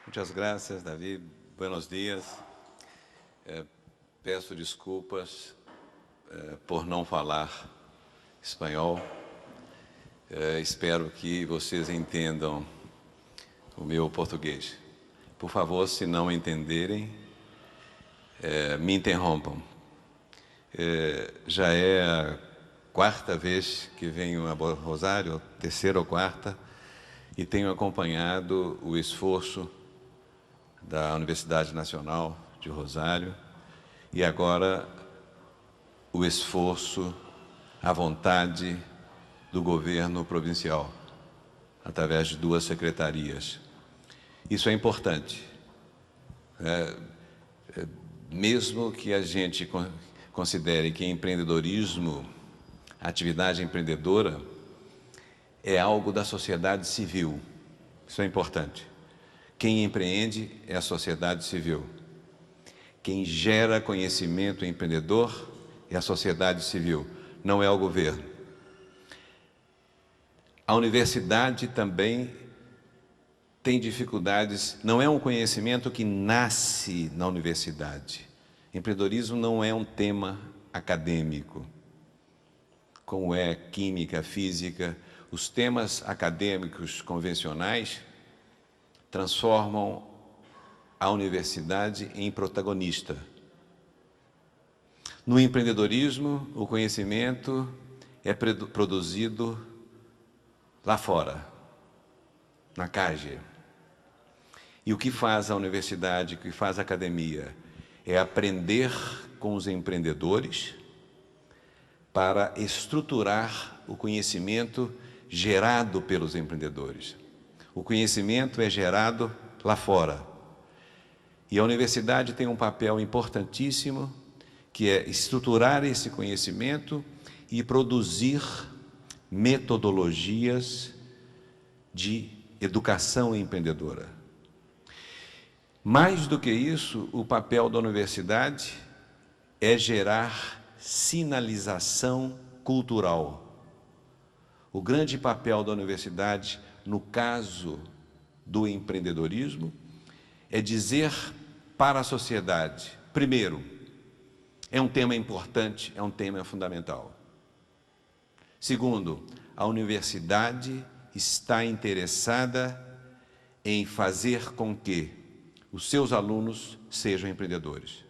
Muchas gracias, David. Buenos dias. Peço desculpas por não falar espanhol. Espero que vocês entendam o meu português. Por favor, se não entenderem, me interrompam. Já é a quarta vez que venho a Rosário, terceira ou quarta, e tenho acompanhado o esforço da Universidade Nacional de Rosário e agora o esforço, a vontade do governo provincial, através de 2 secretarias. Isso é importante. Mesmo que a gente considere que empreendedorismo, atividade empreendedora, é algo da sociedade civil. Isso é importante. Quem empreende é a sociedade civil. Quem gera conhecimento empreendedor é a sociedade civil, não é o governo. A universidade também tem dificuldades, não é um conhecimento que nasce na universidade. Empreendedorismo não é um tema acadêmico, como é química, física. Os temas acadêmicos convencionais transformam a universidade em protagonista. No empreendedorismo, o conhecimento é produzido lá fora, na CAGE. E o que faz a universidade, o que faz a academia, é aprender com os empreendedores para estruturar o conhecimento gerado pelos empreendedores. O conhecimento é gerado lá fora. E a universidade tem um papel importantíssimo, que é estruturar esse conhecimento e produzir metodologias de educação empreendedora. Mais do que isso, o papel da universidade é gerar sinalização cultural. O grande papel da universidade, no caso do empreendedorismo, é dizer para a sociedade, primeiro, é um tema importante, é um tema fundamental. Segundo, a universidade está interessada em fazer com que os seus alunos sejam empreendedores.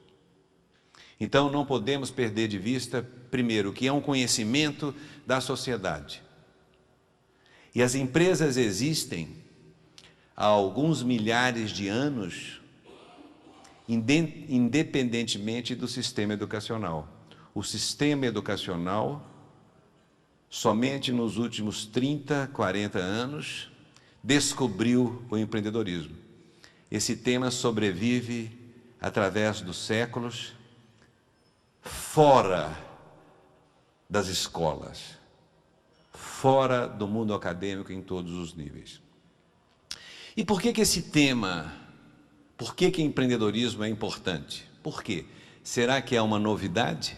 Então, não podemos perder de vista, primeiro, que é um conhecimento da sociedade. E as empresas existem há alguns milhares de anos, independentemente do sistema educacional. O sistema educacional, somente nos últimos 30, 40 anos, descobriu o empreendedorismo. Esse tema sobrevive através dos séculos, fora das escolas, fora do mundo acadêmico em todos os níveis. E por que esse tema, por que empreendedorismo é importante? Por quê? Será que é uma novidade?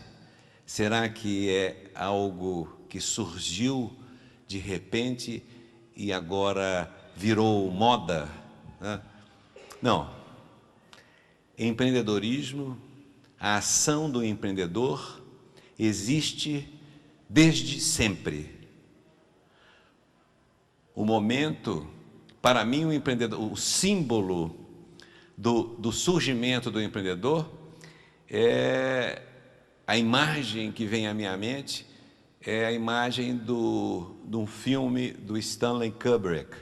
Será que é algo que surgiu de repente e agora virou moda? Não. Empreendedorismo, a ação do empreendedor existe desde sempre. O momento, para mim, o símbolo do surgimento do empreendedor é a imagem que vem à minha mente, é a imagem de um filme do Stanley Kubrick,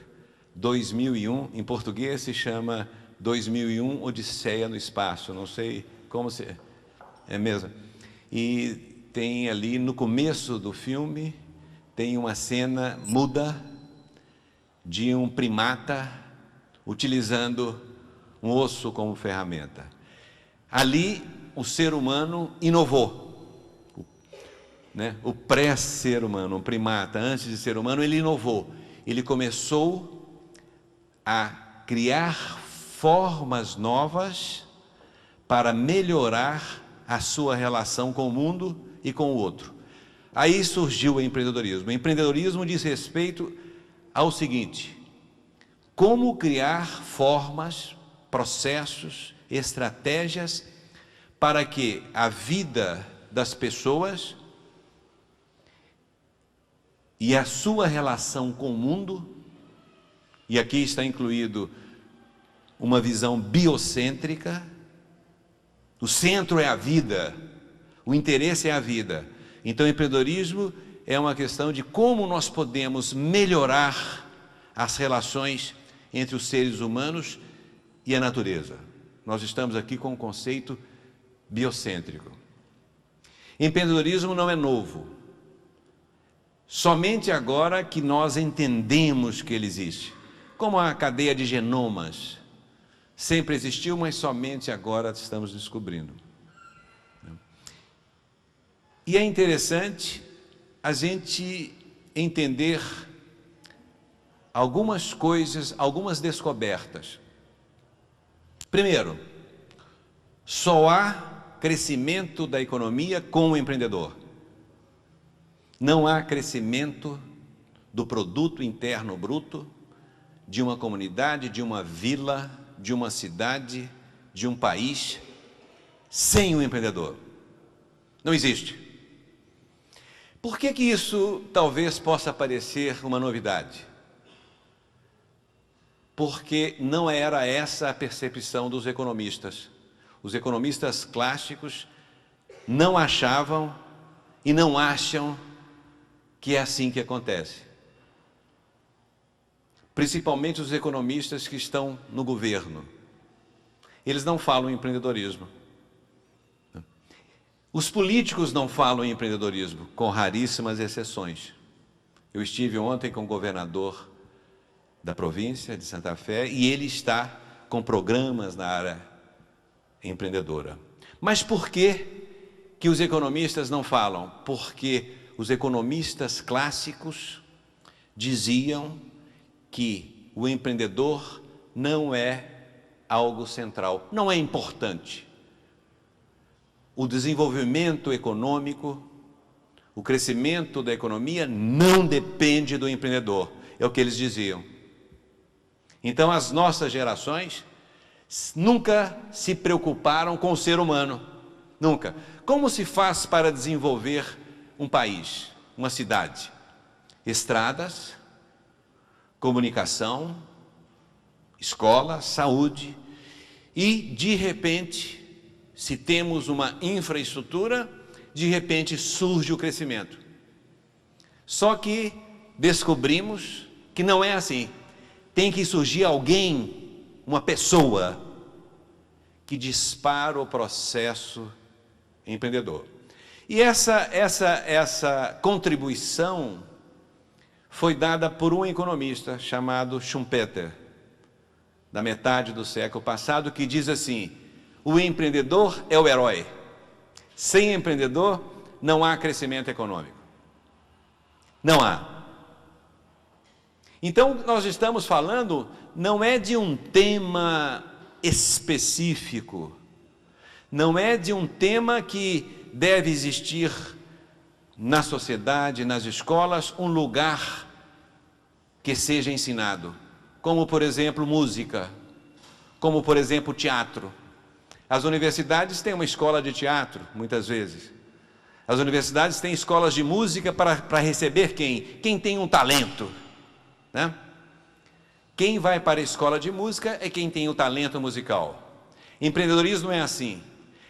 2001, em português se chama 2001, Odisseia no Espaço, não sei como se... É mesmo? E tem ali, no começo do filme, tem uma cena muda de um primata utilizando um osso como ferramenta. Ali, o ser humano inovou, né? O pré-ser humano, um primata, antes de ser humano, ele inovou. Ele começou a criar formas novas para melhorar a sua relação com o mundo e com o outro. Aí surgiu o empreendedorismo. O empreendedorismo diz respeito ao seguinte: como criar formas processos, estratégias para que a vida das pessoas e a sua relação com o mundo, e aqui está incluído uma visão biocêntrica, o centro é a vida, o interesse é a vida. Então o empreendedorismo é uma questão de como nós podemos melhorar as relações entre os seres humanos e a natureza. Nós estamos aqui com um conceito biocêntrico. Empreendedorismo não é novo. Somente agora que nós entendemos que ele existe. Como a cadeia de genomas sempre existiu, mas somente agora estamos descobrindo. E é interessante a gente entender algumas coisas, algumas descobertas. Primeiro, só há crescimento da economia com o empreendedor. Não há crescimento do produto interno bruto de uma comunidade, de uma vila, de uma cidade, de um país, sem o empreendedor. Não existe. Por que isso talvez possa parecer uma novidade? Porque não era essa a percepção dos economistas. Os economistas clássicos não achavam e não acham que é assim que acontece. Principalmente os economistas que estão no governo. Eles não falam em empreendedorismo. Os políticos não falam em empreendedorismo, com raríssimas exceções. Eu estive ontem com o governador da província de Santa Fé e ele está com programas na área empreendedora. Mas por que os economistas não falam? Porque os economistas clássicos diziam que o empreendedor não é algo central, não é importante. O desenvolvimento econômico, o crescimento da economia não depende do empreendedor, é o que eles diziam. Então as nossas gerações nunca se preocuparam com o ser humano, nunca. Como se faz para desenvolver um país, uma cidade? Estradas, comunicação, escola, saúde e, de repente, se temos uma infraestrutura, de repente surge o crescimento. Só que descobrimos que não é assim. Tem que surgir alguém, uma pessoa, que dispara o processo empreendedor. E essa contribuição foi dada por um economista chamado Schumpeter, da metade do século passado, que diz assim: o empreendedor é o herói. Sem empreendedor não há crescimento econômico. Não há. Então nós estamos falando não é de um tema específico, não é de um tema que deve existir na sociedade, nas escolas, um lugar que seja ensinado, como por exemplo música, como por exemplo teatro. As universidades têm uma escola de teatro, muitas vezes. As universidades têm escolas de música para receber quem? Quem tem um talento, né? Quem vai para a escola de música é quem tem o talento musical. Empreendedorismo é assim.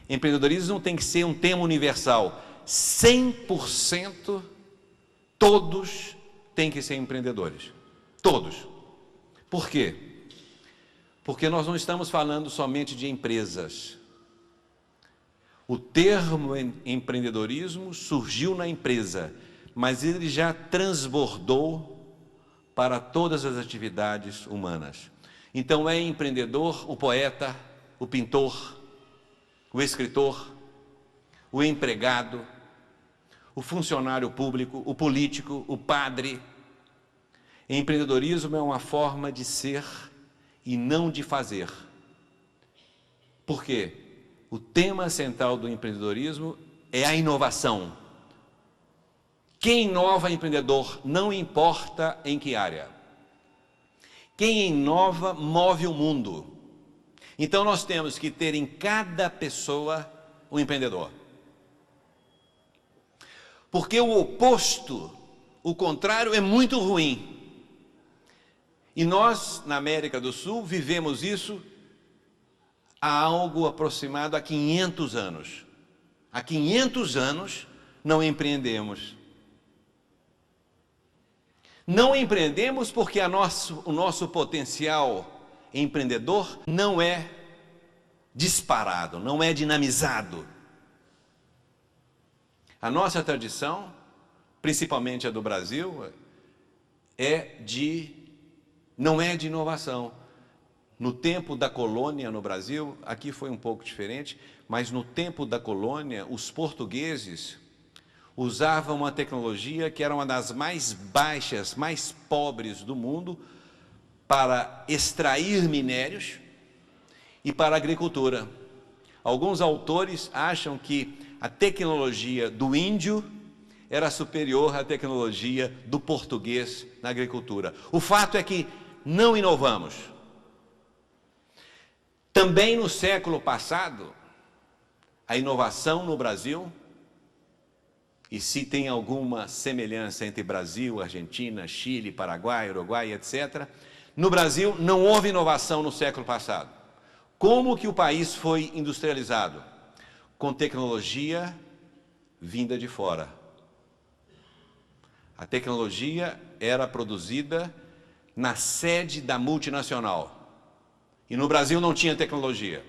Empreendedorismo tem que ser um tema universal. 100% todos têm que ser empreendedores. Todos. Por quê? Porque nós não estamos falando somente de empresas. O termo empreendedorismo surgiu na empresa, mas ele já transbordou para todas as atividades humanas. Então é empreendedor o poeta, o pintor, o escritor, o empregado, o funcionário público, o político, o padre. Empreendedorismo é uma forma de ser e não de fazer. Por quê? O tema central do empreendedorismo é a inovação. Quem inova é empreendedor, não importa em que área. Quem inova move o mundo. Então nós temos que ter em cada pessoa um empreendedor. Porque o oposto, o contrário, é muito ruim. E nós, na América do Sul, vivemos isso há algo aproximado a 500 anos. Há 500 anos não empreendemos. Não empreendemos porque o nosso potencial empreendedor não é disparado, não é dinamizado. A nossa tradição, principalmente a do Brasil, não é de inovação. No tempo da colônia no Brasil, aqui foi um pouco diferente, mas no tempo da colônia, os portugueses usavam uma tecnologia que era uma das mais baixas, mais pobres do mundo, para extrair minérios e para a agricultura. Alguns autores acham que a tecnologia do índio era superior à tecnologia do português na agricultura. O fato é que não inovamos. Também no século passado, a inovação no Brasil, e se tem alguma semelhança entre Brasil, Argentina, Chile, Paraguai, Uruguai, etc., no Brasil não houve inovação no século passado. Como que o país foi industrializado? Com tecnologia vinda de fora. A tecnologia era produzida na sede da multinacional. E no Brasil não tinha tecnologia.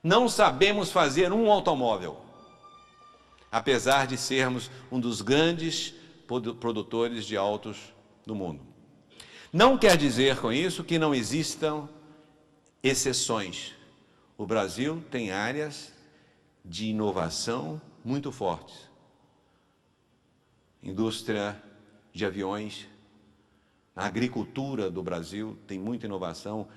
Não sabemos fazer um automóvel, apesar de sermos um dos grandes produtores de autos do mundo. Não quer dizer com isso que não existam exceções. O Brasil tem áreas de inovação muito fortes. Indústria de aviões, a agricultura do Brasil tem muita inovação.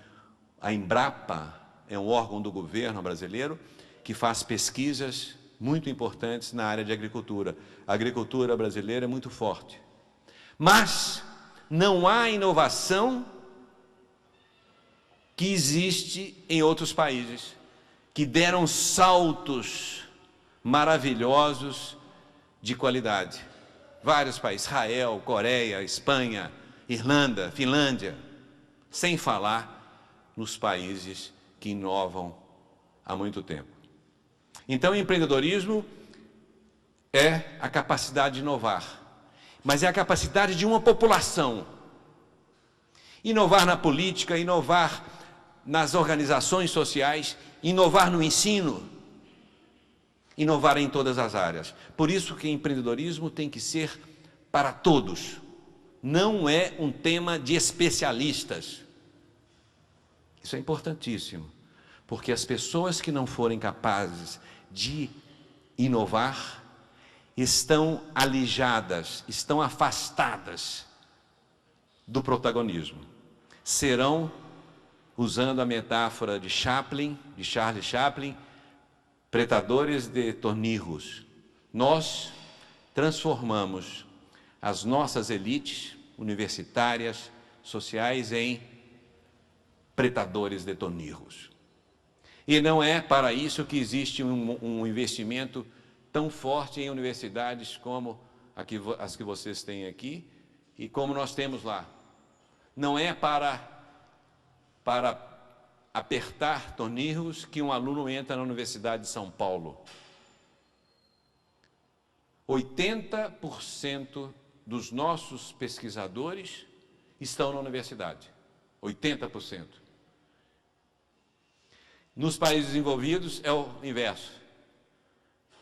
A Embrapa é um órgão do governo brasileiro que faz pesquisas muito importantes na área de agricultura. A agricultura brasileira é muito forte. Mas não há inovação que existe em outros países, que deram saltos maravilhosos de qualidade. Vários países, Israel, Coreia, Espanha, Irlanda, Finlândia, sem falar nos países que inovam há muito tempo. Então, o empreendedorismo é a capacidade de inovar, mas é a capacidade de uma população. Inovar na política, inovar nas organizações sociais, inovar no ensino, inovar em todas as áreas. Por isso que empreendedorismo tem que ser para todos. Não é um tema de especialistas. Isso é importantíssimo, porque as pessoas que não forem capazes de inovar estão alijadas, estão afastadas do protagonismo. Serão, usando a metáfora de Charles Chaplin, pretadores de tornirros. Nós transformamos as nossas elites universitárias, sociais, em pretadores de tornirros. E não é para isso que existe um investimento tão forte em universidades como as que vocês têm aqui e como nós temos lá. Não é para apertar tornirros que um aluno entra na Universidade de São Paulo. 80% dos nossos pesquisadores estão na universidade. 80%. Nos países desenvolvidos é o inverso.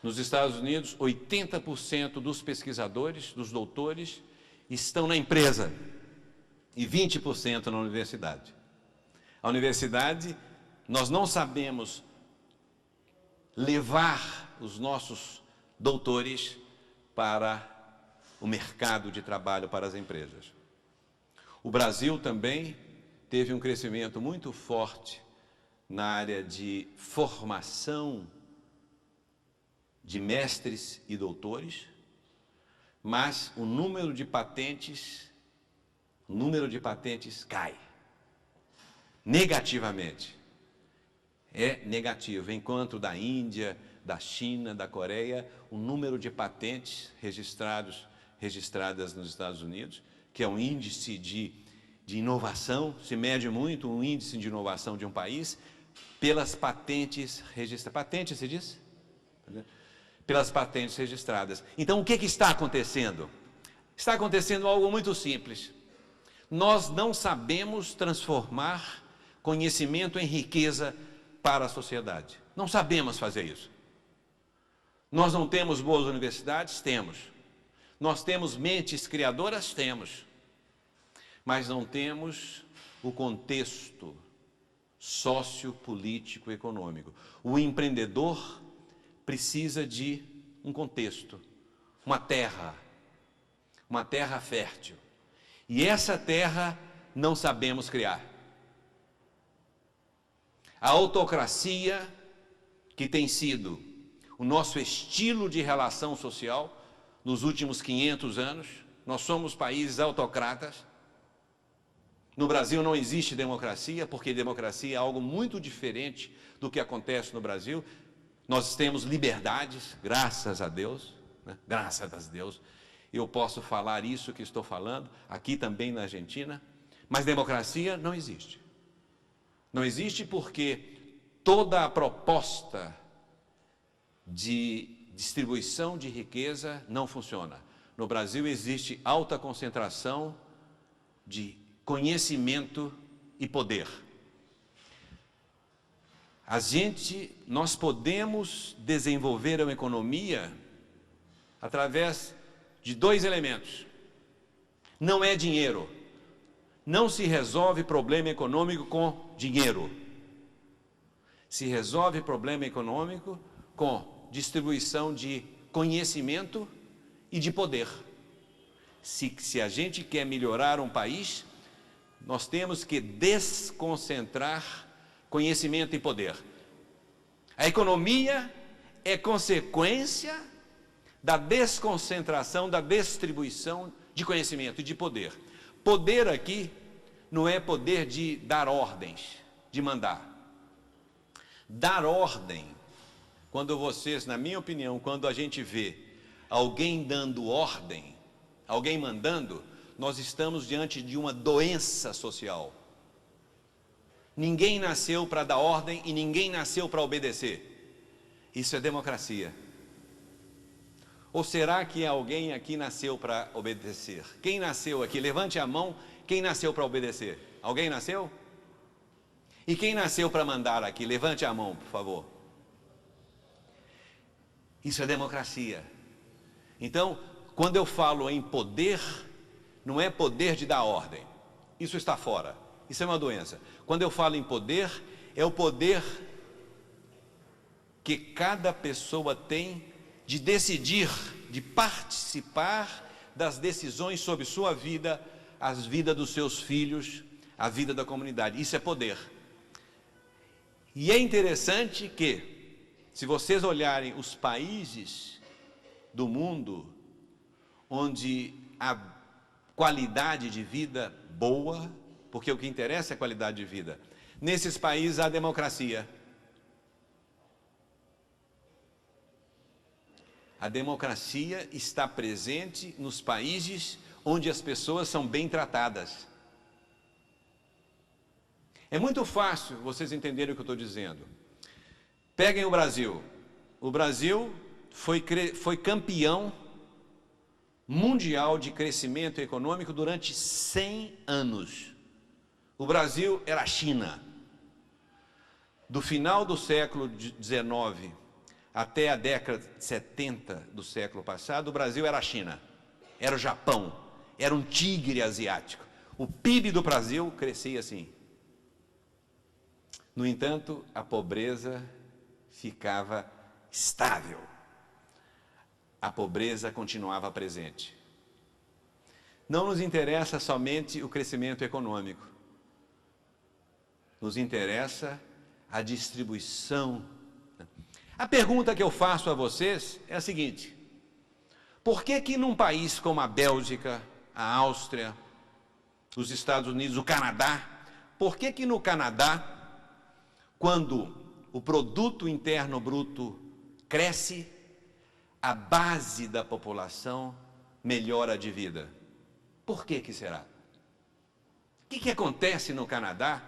Nos Estados Unidos, 80% dos pesquisadores, dos doutores, estão na empresa e 20% na universidade. A universidade, nós não sabemos levar os nossos doutores para o mercado de trabalho, para as empresas. O Brasil também teve um crescimento muito forte na área de formação de mestres e doutores, mas o número de patentes cai. negativamente. É negativo, enquanto da Índia, da China, da Coreia, o número de patentes registradas nos Estados Unidos, que é um índice de inovação, se mede muito o índice de inovação de um país pelas patentes registradas. Patente, se diz? Pelas patentes registradas. Então, o que está acontecendo? Está acontecendo algo muito simples. Nós não sabemos transformar conhecimento em riqueza para a sociedade. Não sabemos fazer isso. Nós não temos boas universidades? Temos. Nós temos mentes criadoras? Temos. Mas não temos o contexto sociopolítico econômico. O empreendedor precisa de um contexto, uma terra fértil. E essa terra não sabemos criar. A autocracia, que tem sido o nosso estilo de relação social nos últimos 500 anos, nós somos países autocratas. No Brasil não existe democracia, porque democracia é algo muito diferente do que acontece no Brasil. Nós temos liberdades, graças a Deus, né? Graças a Deus. Eu posso falar isso que estou falando, aqui também na Argentina, mas democracia não existe. Não existe porque toda a proposta de distribuição de riqueza não funciona. No Brasil existe alta concentração de conhecimento e poder. Nós podemos desenvolver uma economia através de dois elementos. Não é dinheiro. Não se resolve problema econômico com dinheiro. Se resolve problema econômico com distribuição de conhecimento e de poder. Se a gente quer melhorar um país, nós temos que desconcentrar conhecimento e poder. A economia é consequência da desconcentração, da distribuição de conhecimento e de poder. Poder aqui não é poder de dar ordens, de mandar. Dar ordem, quando vocês, na minha opinião, quando a gente vê alguém dando ordem, alguém mandando, nós estamos diante de uma doença social. Ninguém nasceu para dar ordem e ninguém nasceu para obedecer. Isso é democracia. Ou será que alguém aqui nasceu para obedecer? Quem nasceu aqui? Levante a mão. Quem nasceu para obedecer? Alguém nasceu? E quem nasceu para mandar aqui? Levante a mão, por favor. Isso é democracia. Então, quando eu falo em poder, não é poder de dar ordem. Isso está fora. Isso é uma doença. Quando eu falo em poder, é o poder que cada pessoa tem de decidir, de participar das decisões sobre sua vida, a vida dos seus filhos, a vida da comunidade. Isso é poder. E é interessante que, se vocês olharem os países do mundo onde a qualidade de vida boa, porque o que interessa é a qualidade de vida, nesses países há democracia. A democracia está presente nos países onde as pessoas são bem tratadas. É muito fácil vocês entenderem o que eu estou dizendo. Peguem o Brasil. O Brasil foi campeão mundial de crescimento econômico durante 100 anos. O Brasil era a China. Do final do século XIX até a década de 70 do século passado, o Brasil era a China, era o Japão, era um tigre asiático. O PIB do Brasil crescia assim. No entanto, a pobreza ficava estável. A pobreza continuava presente. Não nos interessa somente o crescimento econômico. Nos interessa a distribuição. A pergunta que eu faço a vocês é a seguinte: por que num país como a Bélgica, a Áustria, os Estados Unidos, o Canadá, Por que que no Canadá, quando o produto interno bruto cresce, a base da população melhora de vida? Por que que será? O que que acontece no Canadá?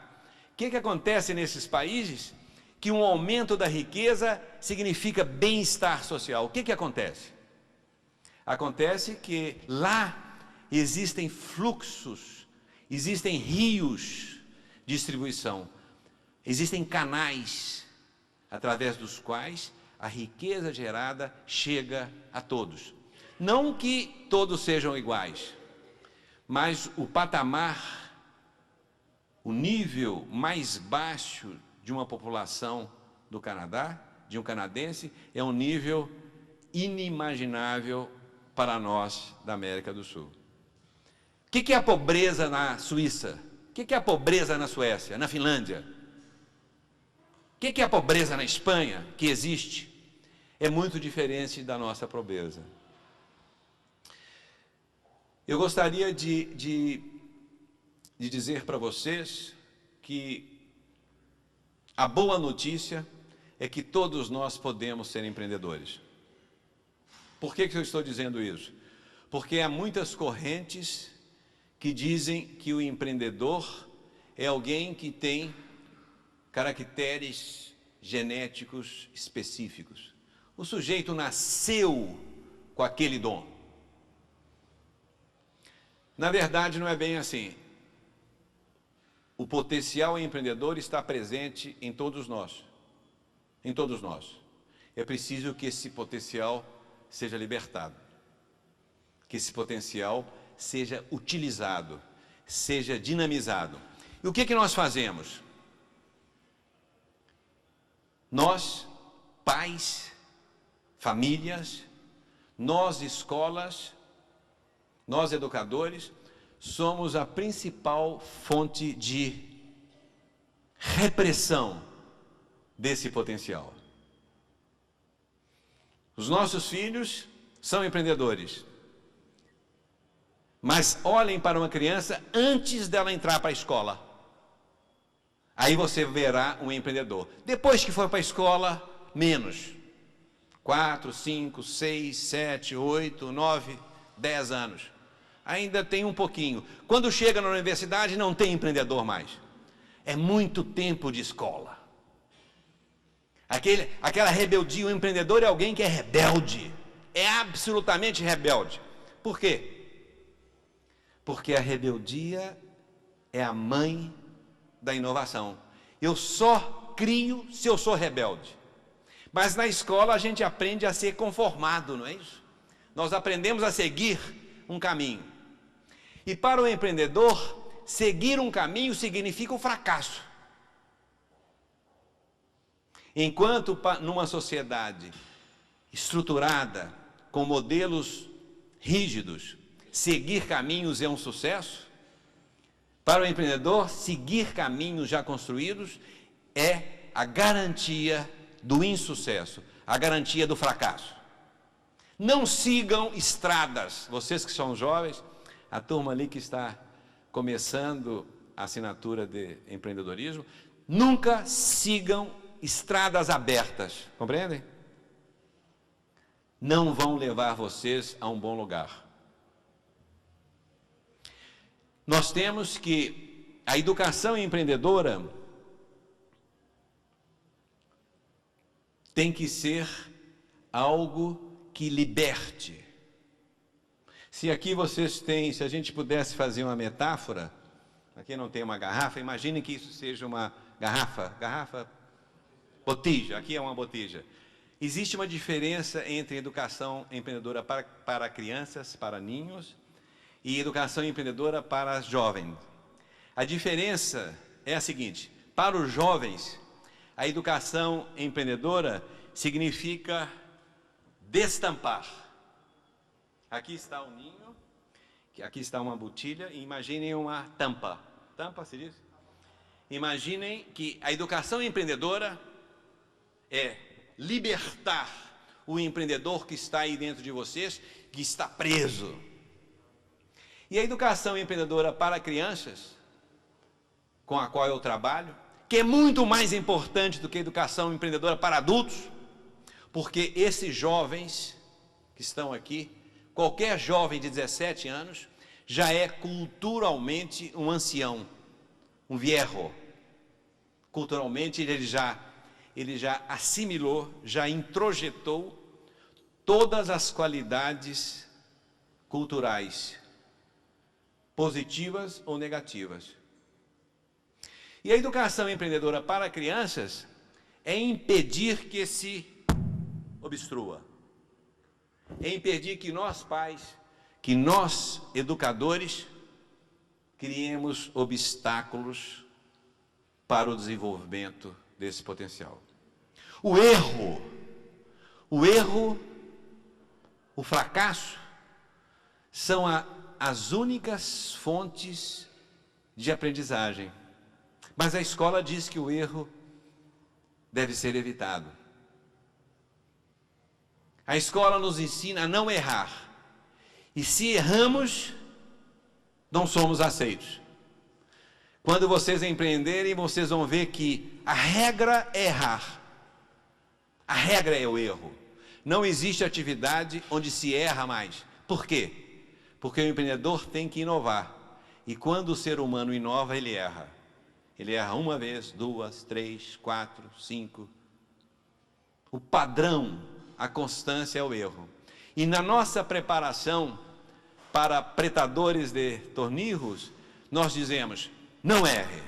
O que que acontece nesses países que um aumento da riqueza significa bem-estar social? O que que acontece? Acontece que lá existem fluxos, existem rios de distribuição, existem canais através dos quais a riqueza gerada chega a todos. Não que todos sejam iguais, mas o patamar, o nível mais baixo de uma população do Canadá, de um canadense, é um nível inimaginável para nós da América do Sul. O que é a pobreza na Suíça? O que é a pobreza na Suécia, na Finlândia? O que é a pobreza na Espanha, que existe? É muito diferente da nossa pobreza. Eu gostaria de dizer para vocês que a boa notícia é que todos nós podemos ser empreendedores. Por que eu estou dizendo isso? Porque há muitas correntes que dizem que o empreendedor é alguém que tem caracteres genéticos específicos. O sujeito nasceu com aquele dom. Na verdade, não é bem assim. O potencial empreendedor está presente em todos nós. Em todos nós. É preciso que esse potencial seja libertado. Que esse potencial seja utilizado, seja dinamizado. E o que nós fazemos? Nós, pais, famílias, nós, escolas, nós, educadores, somos a principal fonte de repressão desse potencial. Os nossos filhos são empreendedores. Mas olhem para uma criança antes dela entrar para a escola. Aí você verá um empreendedor. Depois que for para a escola, menos. 4, 5, 6, 7, 8, 9, 10 anos. Ainda tem um pouquinho. Quando chega na universidade, não tem empreendedor mais. É muito tempo de escola. Aquela rebeldia, o empreendedor é alguém que é rebelde. É absolutamente rebelde. Por quê? Porque a rebeldia é a mãe da inovação. Eu só crio se eu sou rebelde. Mas na escola a gente aprende a ser conformado, não é isso? Nós aprendemos a seguir um caminho. E para o empreendedor, seguir um caminho significa um fracasso. Enquanto numa sociedade estruturada, com modelos rígidos, seguir caminhos é um sucesso, para o empreendedor, seguir caminhos já construídos é a garantia do insucesso, a garantia do fracasso. Não sigam estradas, vocês que são jovens, a turma ali que está começando a assinatura de empreendedorismo, nunca sigam estradas abertas, compreendem? Não vão levar vocês a um bom lugar. Nós temos que a educação empreendedora tem que ser algo que liberte. Se aqui vocês têm, se a gente pudesse fazer uma metáfora, aqui não tem uma garrafa, imaginem que isso seja uma garrafa, botija, aqui é uma botija. Existe uma diferença entre educação empreendedora para crianças, para ninhos, e educação empreendedora para jovens. A diferença é a seguinte: para os jovens, a educação empreendedora significa destampar. Aqui está o ninho, aqui está uma botilha, e imaginem uma tampa. Tampa, se diz? Imaginem que a educação empreendedora é libertar o empreendedor que está aí dentro de vocês, que está preso. E a educação empreendedora para crianças, com a qual eu trabalho, que é muito mais importante do que a educação empreendedora para adultos, porque esses jovens que estão aqui, qualquer jovem de 17 anos, já é culturalmente um ancião, um viejo. Culturalmente ele já assimilou, já introjetou todas as qualidades culturais, positivas ou negativas. E a educação empreendedora para crianças é impedir que se obstrua. É impedir que nós pais, que nós educadores, criemos obstáculos para o desenvolvimento desse potencial. O erro, o fracasso, são as únicas fontes de aprendizagem. Mas a escola diz que o erro deve ser evitado. A escola nos ensina a não errar. E se erramos, não somos aceitos. Quando vocês empreenderem, vocês vão ver que a regra é errar. A regra é o erro. Não existe atividade onde se erra mais. Por quê? Porque o empreendedor tem que inovar. E quando o ser humano inova, ele erra. Ele erra uma vez, duas, três, quatro, cinco. O padrão, a constância é o erro. E na nossa preparação para pretadores de tornirros, nós dizemos, não erre.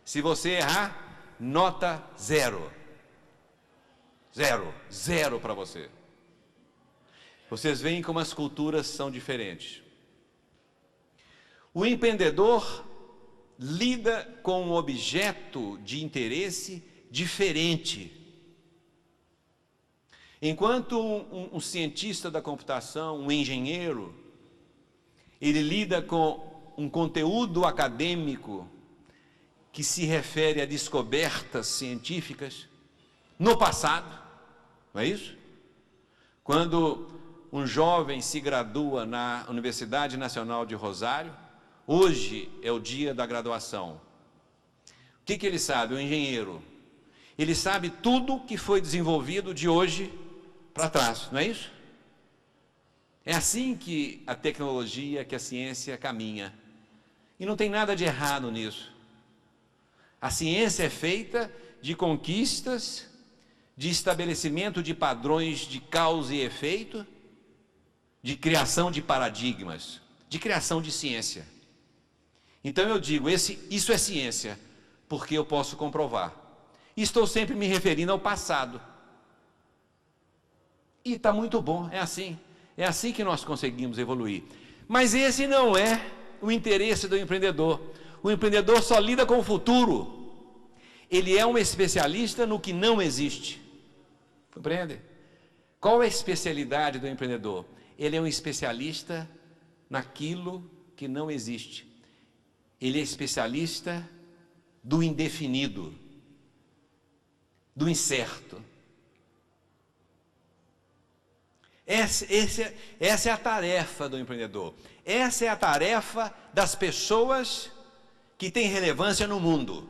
Se você errar, nota 0. 0. 0 para você. Vocês veem como as culturas são diferentes. O empreendedor lida com um objeto de interesse diferente. Enquanto um cientista da computação, um engenheiro, ele lida com um conteúdo acadêmico que se refere a descobertas científicas no passado, não é isso? Quando um jovem se gradua na Universidade Nacional de Rosário, hoje é o dia da graduação. O que ele sabe? O engenheiro. Ele sabe tudo que foi desenvolvido de hoje para trás, não é isso? É assim que a tecnologia, que a ciência caminha. E não tem nada de errado nisso. A ciência é feita de conquistas, de estabelecimento de padrões de causa e efeito, de criação de paradigmas, de criação de ciência. Então eu digo, isso é ciência, porque eu posso comprovar. E estou sempre me referindo ao passado. E está muito bom, é assim que nós conseguimos evoluir. Mas esse não é o interesse do empreendedor. O empreendedor só lida com o futuro. Ele é um especialista no que não existe. Compreende? Qual é a especialidade do empreendedor? Ele é um especialista naquilo que não existe. Ele é especialista do indefinido, do incerto. Essa é a tarefa do empreendedor. Essa é a tarefa das pessoas que têm relevância no mundo.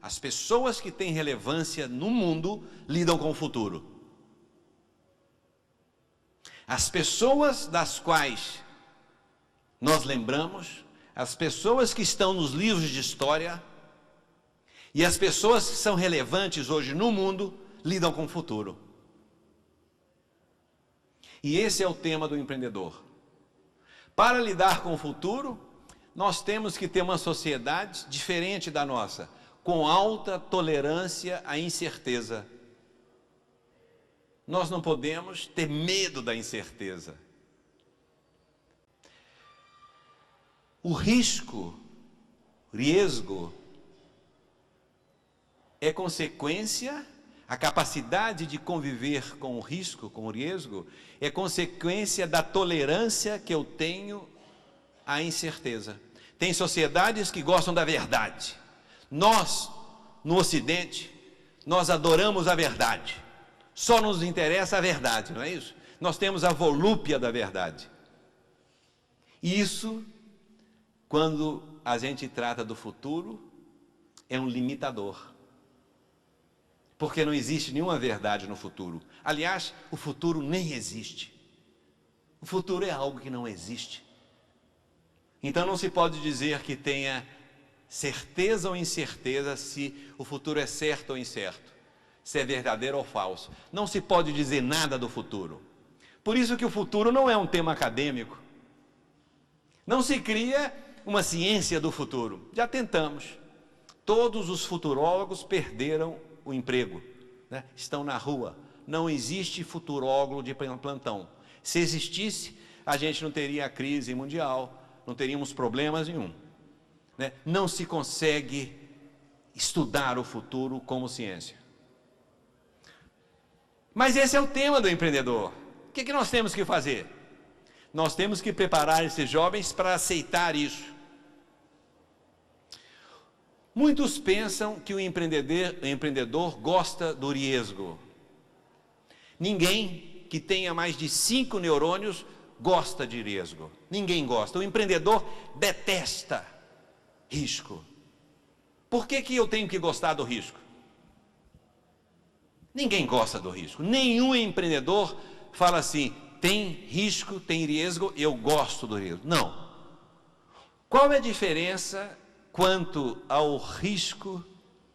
As pessoas que têm relevância no mundo lidam com o futuro. As pessoas das quais nós lembramos, as pessoas que estão nos livros de história e as pessoas que são relevantes hoje no mundo lidam com o futuro. E esse é o tema do empreendedor. Para lidar com o futuro, nós temos que ter uma sociedade diferente da nossa, com alta tolerância à incerteza. Nós não podemos ter medo da incerteza. O riesgo, é consequência, a capacidade de conviver com o risco, com o riesgo, é consequência da tolerância que eu tenho à incerteza. Tem sociedades que gostam da verdade. Nós, no Ocidente, nós adoramos a verdade. Só nos interessa a verdade, não é isso? Nós temos a volúpia da verdade. E isso, quando a gente trata do futuro, é um limitador. Porque não existe nenhuma verdade no futuro. Aliás, o futuro nem existe. O futuro é algo que não existe. Então não se pode dizer que tenha certeza ou incerteza se o futuro é certo ou incerto, se é verdadeiro ou falso. Não se pode dizer nada do futuro. Por isso que o futuro não é um tema acadêmico. Não se cria uma ciência do futuro. Já tentamos. Todos os futurólogos perderam o emprego, né? Estão na rua. Não existe futurólogo de plantão. Se existisse, a gente não teria a crise mundial, não teríamos problemas nenhum, né? Não se consegue estudar o futuro como ciência. Mas esse é o tema do empreendedor. O que nós temos que fazer? Nós temos que preparar esses jovens para aceitar isso. Muitos pensam que o empreendedor gosta do riesgo. Ninguém que tenha mais de 5 neurônios gosta de riesgo. Ninguém gosta. O empreendedor detesta risco. Por que eu tenho que gostar do risco? Ninguém gosta do risco. Nenhum empreendedor fala assim, tem risco, tem riesgo, eu gosto do risco. Não. Qual é a diferença quanto ao risco,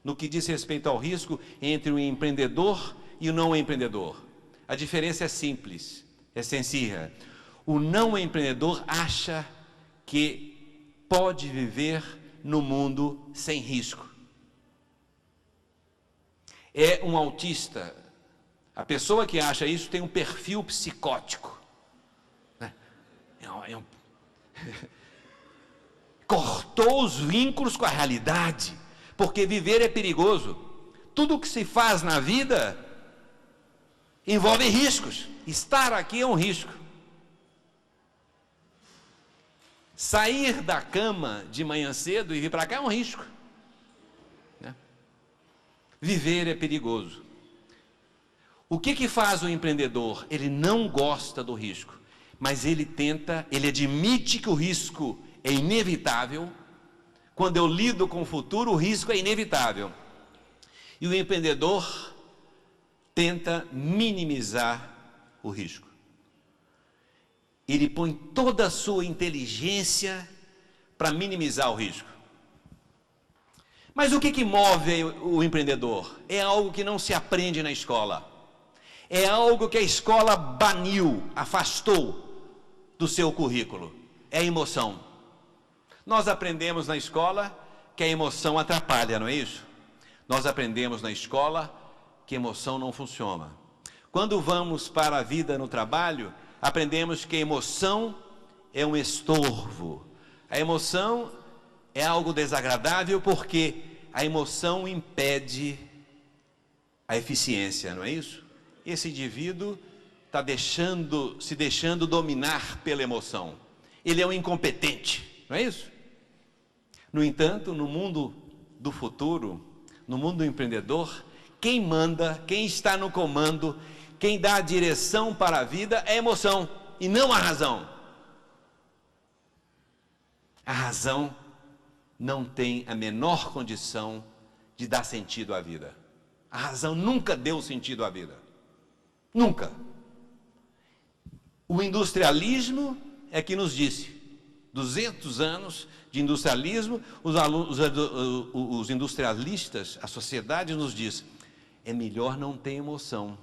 no que diz respeito ao risco, entre o empreendedor e o não empreendedor? A diferença é simples, é sencilla. O não empreendedor acha que pode viver no mundo sem risco. É um autista. A pessoa que acha isso tem um perfil psicótico, né? Cortou os vínculos com a realidade, porque viver é perigoso. Tudo que se faz na vida envolve riscos. Estar aqui é um risco. Sair da cama de manhã cedo e vir para cá é um risco, né? Viver é perigoso. O que faz o empreendedor? Ele não gosta do risco, mas ele admite que o risco é inevitável. Quando eu lido com o futuro, o risco é inevitável. E o empreendedor tenta minimizar o risco. Ele põe toda a sua inteligência para minimizar o risco. Mas o que move o empreendedor? É algo que não se aprende na escola. É algo que a escola baniu, afastou do seu currículo. É a emoção. Nós aprendemos na escola que a emoção atrapalha, não é isso? Nós aprendemos na escola que a emoção não funciona. Quando vamos para a vida no trabalho, aprendemos que a emoção é um estorvo. A emoção é algo desagradável porque a emoção impede a eficiência, não é isso? Esse indivíduo está se deixando dominar pela emoção. Ele é um incompetente, não é isso? No entanto, no mundo do futuro, no mundo do empreendedor, quem manda, quem está no comando, quem dá a direção para a vida é a emoção e não a razão. A razão não tem a menor condição de dar sentido à vida. A razão nunca deu sentido à vida. Nunca. O industrialismo é que nos disse, 200 anos de industrialismo, os industrialistas, a sociedade nos diz, é melhor não ter emoção.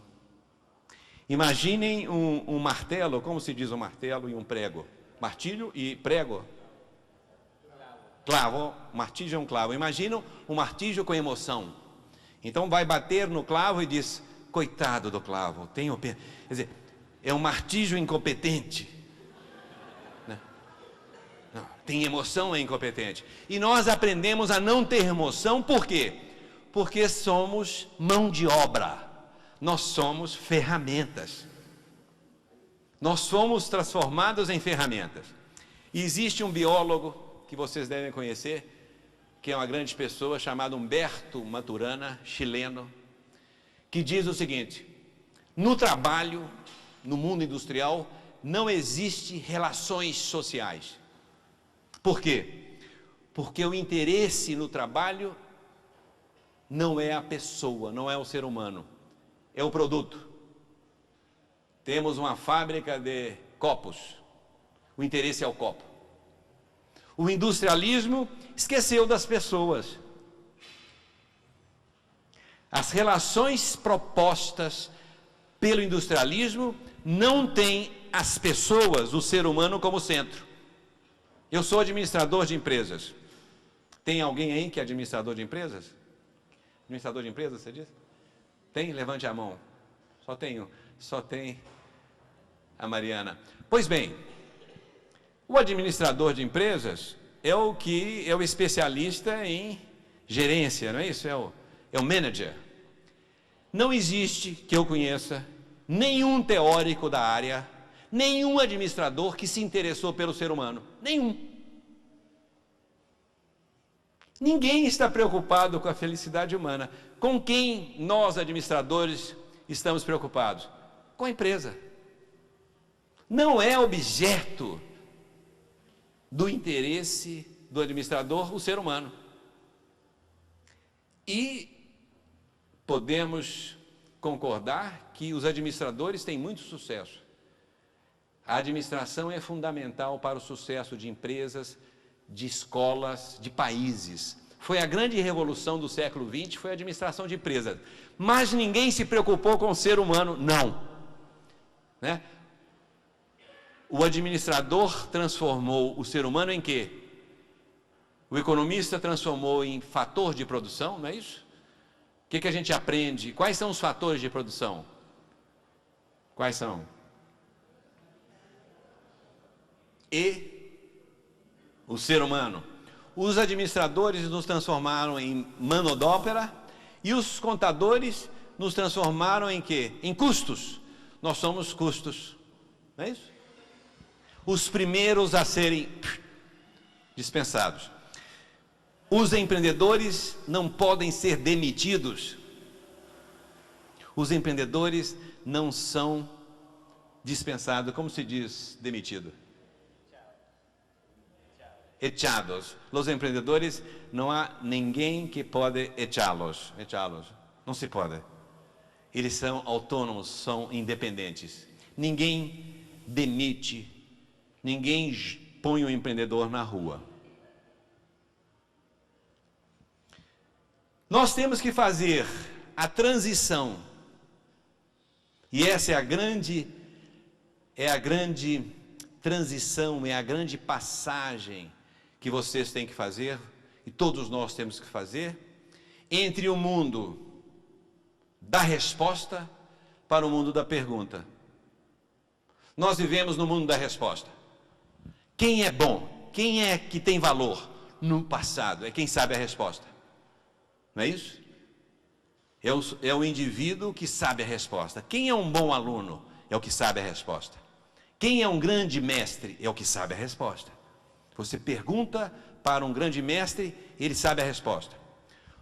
Imaginem um martelo, como se diz um martelo e um prego? Martilho e prego? Clavo. Martilho é um clavo. Imagina um martilho com emoção. Então vai bater no clavo e diz, coitado do clavo, quer dizer, é um martilho incompetente, né? Não, tem emoção, é incompetente. E nós aprendemos a não ter emoção, por quê? Porque somos mão de obra, nós somos ferramentas, nós somos transformados em ferramentas. E existe um biólogo que vocês devem conhecer, que é uma grande pessoa, chamado Humberto Maturana, chileno, que diz o seguinte, no trabalho, no mundo industrial, não existe relações sociais. Por quê? Porque o interesse no trabalho não é a pessoa, não é o ser humano, é o produto. Temos uma fábrica de copos, o interesse é o copo. O industrialismo esqueceu das pessoas. As relações propostas pelo industrialismo não têm as pessoas, o ser humano, como centro. Eu sou administrador de empresas. Tem alguém aí que é administrador de empresas? Administrador de empresas, você diz? Tem? Levante a mão. Só tem a Mariana. Pois bem, o administrador de empresas é o especialista em gerência, não é isso? É o manager. Não existe, que eu conheça, nenhum teórico da área, nenhum administrador que se interessou pelo ser humano. Nenhum. Ninguém está preocupado com a felicidade humana. Com quem nós, administradores, estamos preocupados? Com a empresa. Não é objeto do interesse do administrador o ser humano. E podemos concordar que os administradores têm muito sucesso. A administração é fundamental para o sucesso de empresas, de escolas, de países. Foi a grande revolução do século XX, foi a administração de empresas. Mas ninguém se preocupou com o ser humano, não. Né? O administrador transformou o ser humano em quê? O economista transformou em fator de produção, não é isso? O que a gente aprende? Quais são os fatores de produção? Quais são? E o ser humano. Os administradores nos transformaram em mano d'opera e os contadores nos transformaram em quê? Em custos. Nós somos custos, não é isso? Os primeiros a serem dispensados. Os empreendedores não podem ser demitidos. Os empreendedores não são dispensados. Como se diz demitido? Echados. Os empreendedores, não há ninguém que pode echá-los. Não se pode. Eles são autônomos, são independentes. Ninguém demite, ninguém põe o empreendedor na rua. Nós temos que fazer a transição. E essa é a grande transição, é a grande passagem que vocês têm que fazer, e todos nós temos que fazer, entre o mundo da resposta para o mundo da pergunta. Nós vivemos no mundo da resposta. Quem é bom? Quem é que tem valor no passado? É quem sabe a resposta. Não é isso? É o indivíduo que sabe a resposta. Quem é um bom aluno? É o que sabe a resposta. Quem é um grande mestre? É o que sabe a resposta. Você pergunta para um grande mestre, ele sabe a resposta.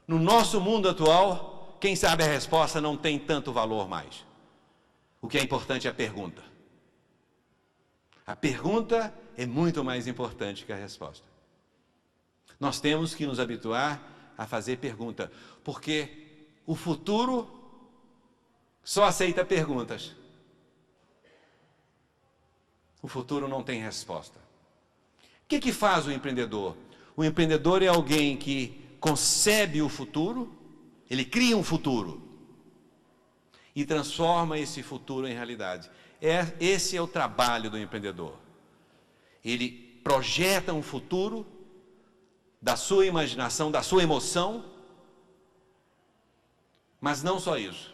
No nosso mundo atual, quem sabe a resposta não tem tanto valor mais. O que é importante é a pergunta. A pergunta é muito mais importante que a resposta. Nós temos que nos habituar a fazer pergunta, porque o futuro só aceita perguntas. O futuro não tem resposta. O que faz o empreendedor? O empreendedor é alguém que concebe o futuro, ele cria um futuro e transforma esse futuro em realidade. Esse é o trabalho do empreendedor. Ele projeta um futuro da sua imaginação, da sua emoção, mas não só isso.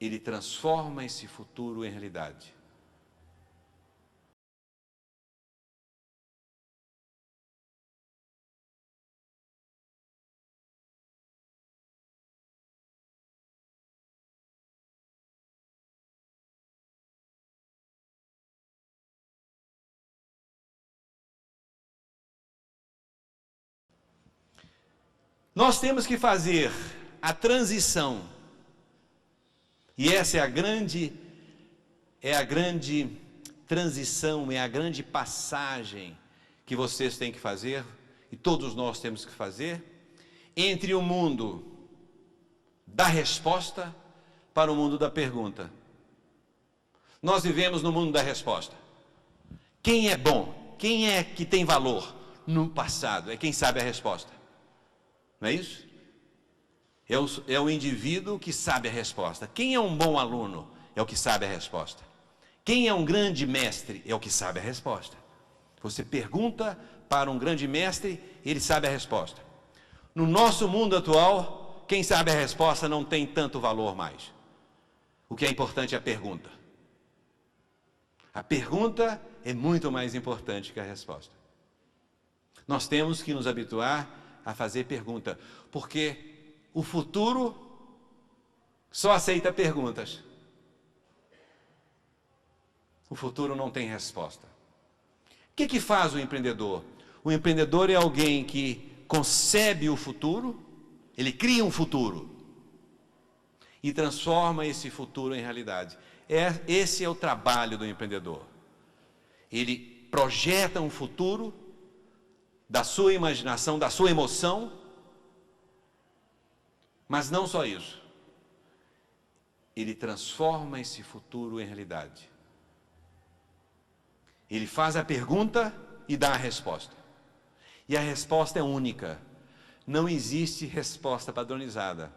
Ele transforma esse futuro em realidade. Nós temos que fazer a transição. E essa é a grande transição, é a grande passagem que vocês têm que fazer, e todos nós temos que fazer, entre o mundo da resposta para o mundo da pergunta. Nós vivemos no mundo da resposta. Quem é bom? Quem é que tem valor no passado? É quem sabe a resposta. Não é isso? É o indivíduo que sabe a resposta. Quem é um bom aluno? É o que sabe a resposta. Quem é um grande mestre? É o que sabe a resposta. Você pergunta para um grande mestre, ele sabe a resposta. No nosso mundo atual, quem sabe a resposta não tem tanto valor mais. O que é importante é a pergunta. A pergunta é muito mais importante que a resposta. Nós temos que nos habituar a fazer pergunta, porque o futuro só aceita perguntas. O futuro não tem resposta. O que faz o empreendedor? O empreendedor é alguém que concebe o futuro, ele cria um futuro e transforma esse futuro em realidade. Esse é o trabalho do empreendedor. Ele projeta um futuro da sua imaginação, da sua emoção, mas não só isso. Ele transforma esse futuro em realidade. Ele faz a pergunta e dá a resposta. E a resposta é única. Não existe resposta padronizada.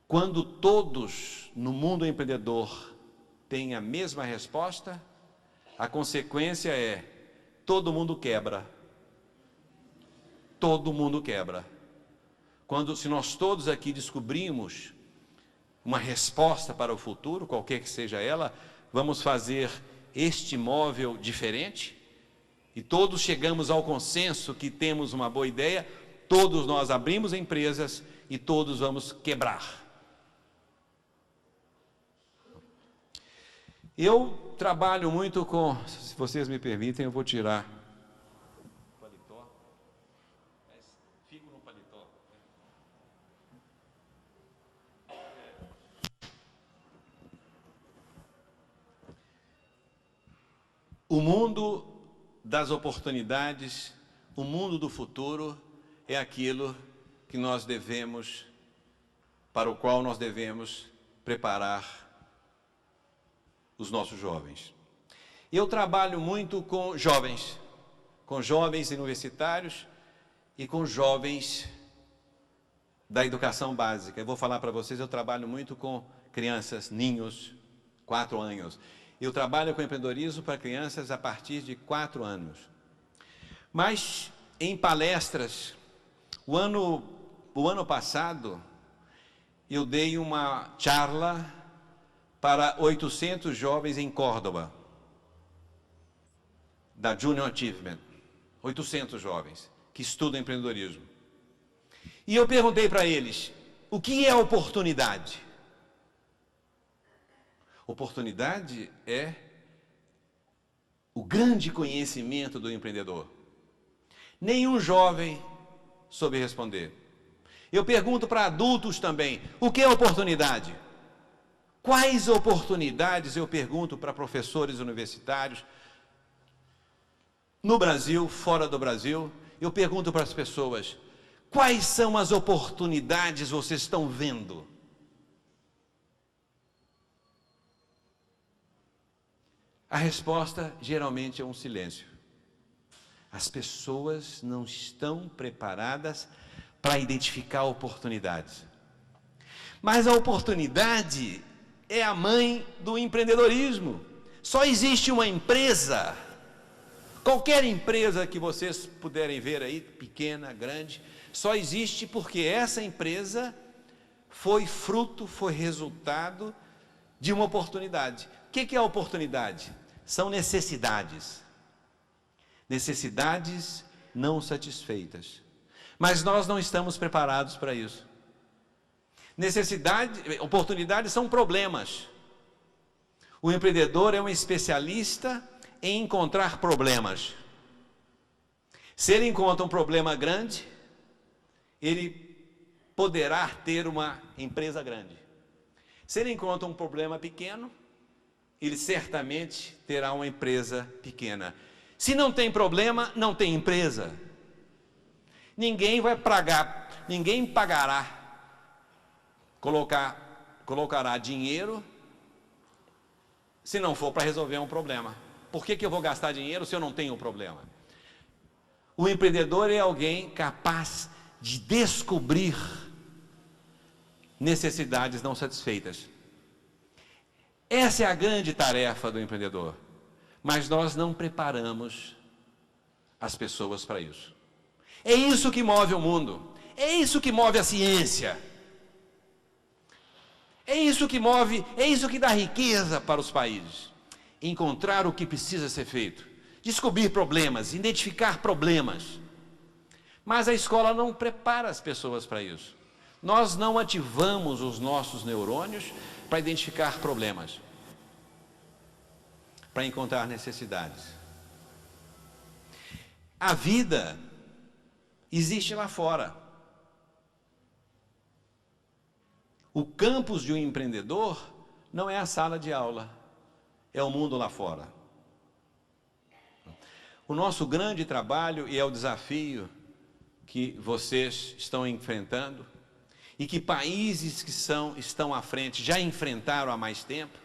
Quando todos no mundo empreendedor têm a mesma resposta, a consequência é todo mundo quebra. Todo mundo quebra. Se nós todos aqui descobrimos uma resposta para o futuro, qualquer que seja ela, vamos fazer este móvel diferente, e todos chegamos ao consenso que temos uma boa ideia, todos nós abrimos empresas e todos vamos quebrar. Eu trabalho muito com, se vocês me permitem, eu vou tirar o paletó, mas fico no paletó. O mundo das oportunidades, o mundo do futuro é aquilo que nós devemos, para o qual nós devemos preparar os nossos jovens. Eu trabalho muito com jovens universitários e com jovens da educação básica. Eu vou falar para vocês, eu trabalho muito com crianças, ninhos, 4 anos. Eu trabalho com empreendedorismo para crianças a partir de 4 anos. Mas, em palestras, o ano passado, eu dei uma charla para 800 jovens em Córdoba, da Junior Achievement. 800 jovens que estudam empreendedorismo. E eu perguntei para eles, o que é oportunidade? Oportunidade é o grande conhecimento do empreendedor. Nenhum jovem soube responder. Eu pergunto para adultos também, o que é oportunidade? Quais oportunidades, eu pergunto para professores universitários, no Brasil, fora do Brasil, eu pergunto para as pessoas, quais são as oportunidades vocês estão vendo? A resposta geralmente é um silêncio. As pessoas não estão preparadas para identificar oportunidades. Mas a oportunidade é a mãe do empreendedorismo. Só existe uma empresa, qualquer empresa que vocês puderem ver aí, pequena, grande, só existe porque essa empresa foi fruto, foi resultado de uma oportunidade. O que é a oportunidade? São necessidades. Necessidades não satisfeitas. Mas nós não estamos preparados para isso. Oportunidades são problemas. O empreendedor é um especialista em encontrar problemas. Se ele encontra um problema grande, ele poderá ter uma empresa grande. Se ele encontra um problema pequeno, ele certamente terá uma empresa pequena. Se não tem problema, não tem empresa. Ninguém vai pagar, ninguém pagará, colocará dinheiro se não for para resolver um problema. Por que eu vou gastar dinheiro se eu não tenho um problema? O empreendedor é alguém capaz de descobrir necessidades não satisfeitas. Essa é a grande tarefa do empreendedor. Mas nós não preparamos as pessoas para isso. É isso que move o mundo. É isso que move a ciência. É isso que dá riqueza para os países. Encontrar o que precisa ser feito. Descobrir problemas, identificar problemas. Mas a escola não prepara as pessoas para isso. Nós não ativamos os nossos neurônios para identificar problemas, para encontrar necessidades. A vida existe lá fora. O campus de um empreendedor não é a sala de aula, é o mundo lá fora. O nosso grande trabalho, e é o desafio que vocês estão enfrentando, e que países que estão à frente já enfrentaram há mais tempo,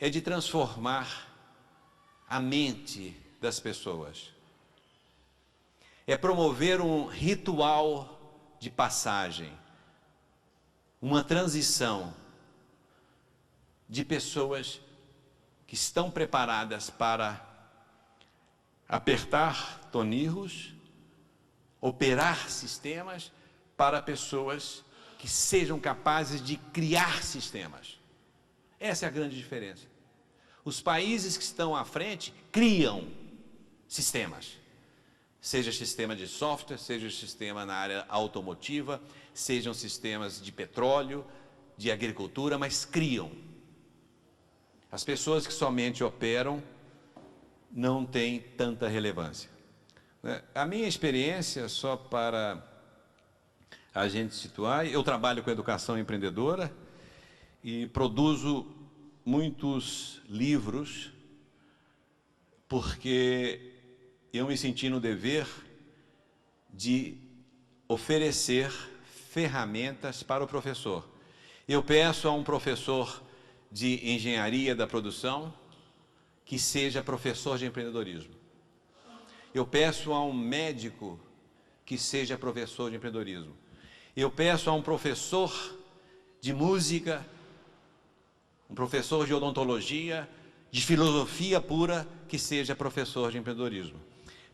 é de transformar a mente das pessoas. É promover um ritual de passagem, uma transição de pessoas que estão preparadas para apertar tornilhos, operar sistemas, para pessoas que sejam capazes de criar sistemas. Essa é a grande diferença. Os países que estão à frente criam sistemas. Seja sistema de software, seja sistema na área automotiva, sejam sistemas de petróleo, de agricultura, mas criam. As pessoas que somente operam não têm tanta relevância. A minha experiência, só para a gente situar, eu trabalho com educação empreendedora e produzo muitos livros, porque eu me senti no dever de oferecer ferramentas para o professor. Eu peço a um professor de engenharia da produção que seja professor de empreendedorismo. Eu peço a um médico que seja professor de empreendedorismo. Eu peço a um professor de música, um professor de odontologia, de filosofia pura, que seja professor de empreendedorismo.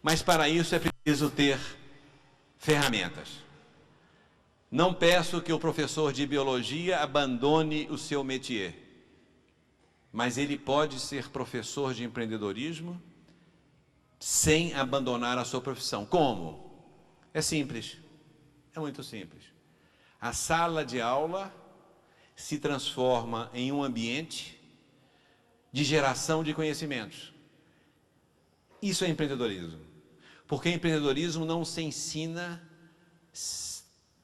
Mas para isso é preciso ter ferramentas. Não peço que o professor de biologia abandone o seu métier, mas ele pode ser professor de empreendedorismo sem abandonar a sua profissão. Como? É simples, é muito simples. A sala de aula se transforma em um ambiente de geração de conhecimentos. Isso é empreendedorismo. Porque empreendedorismo não se ensina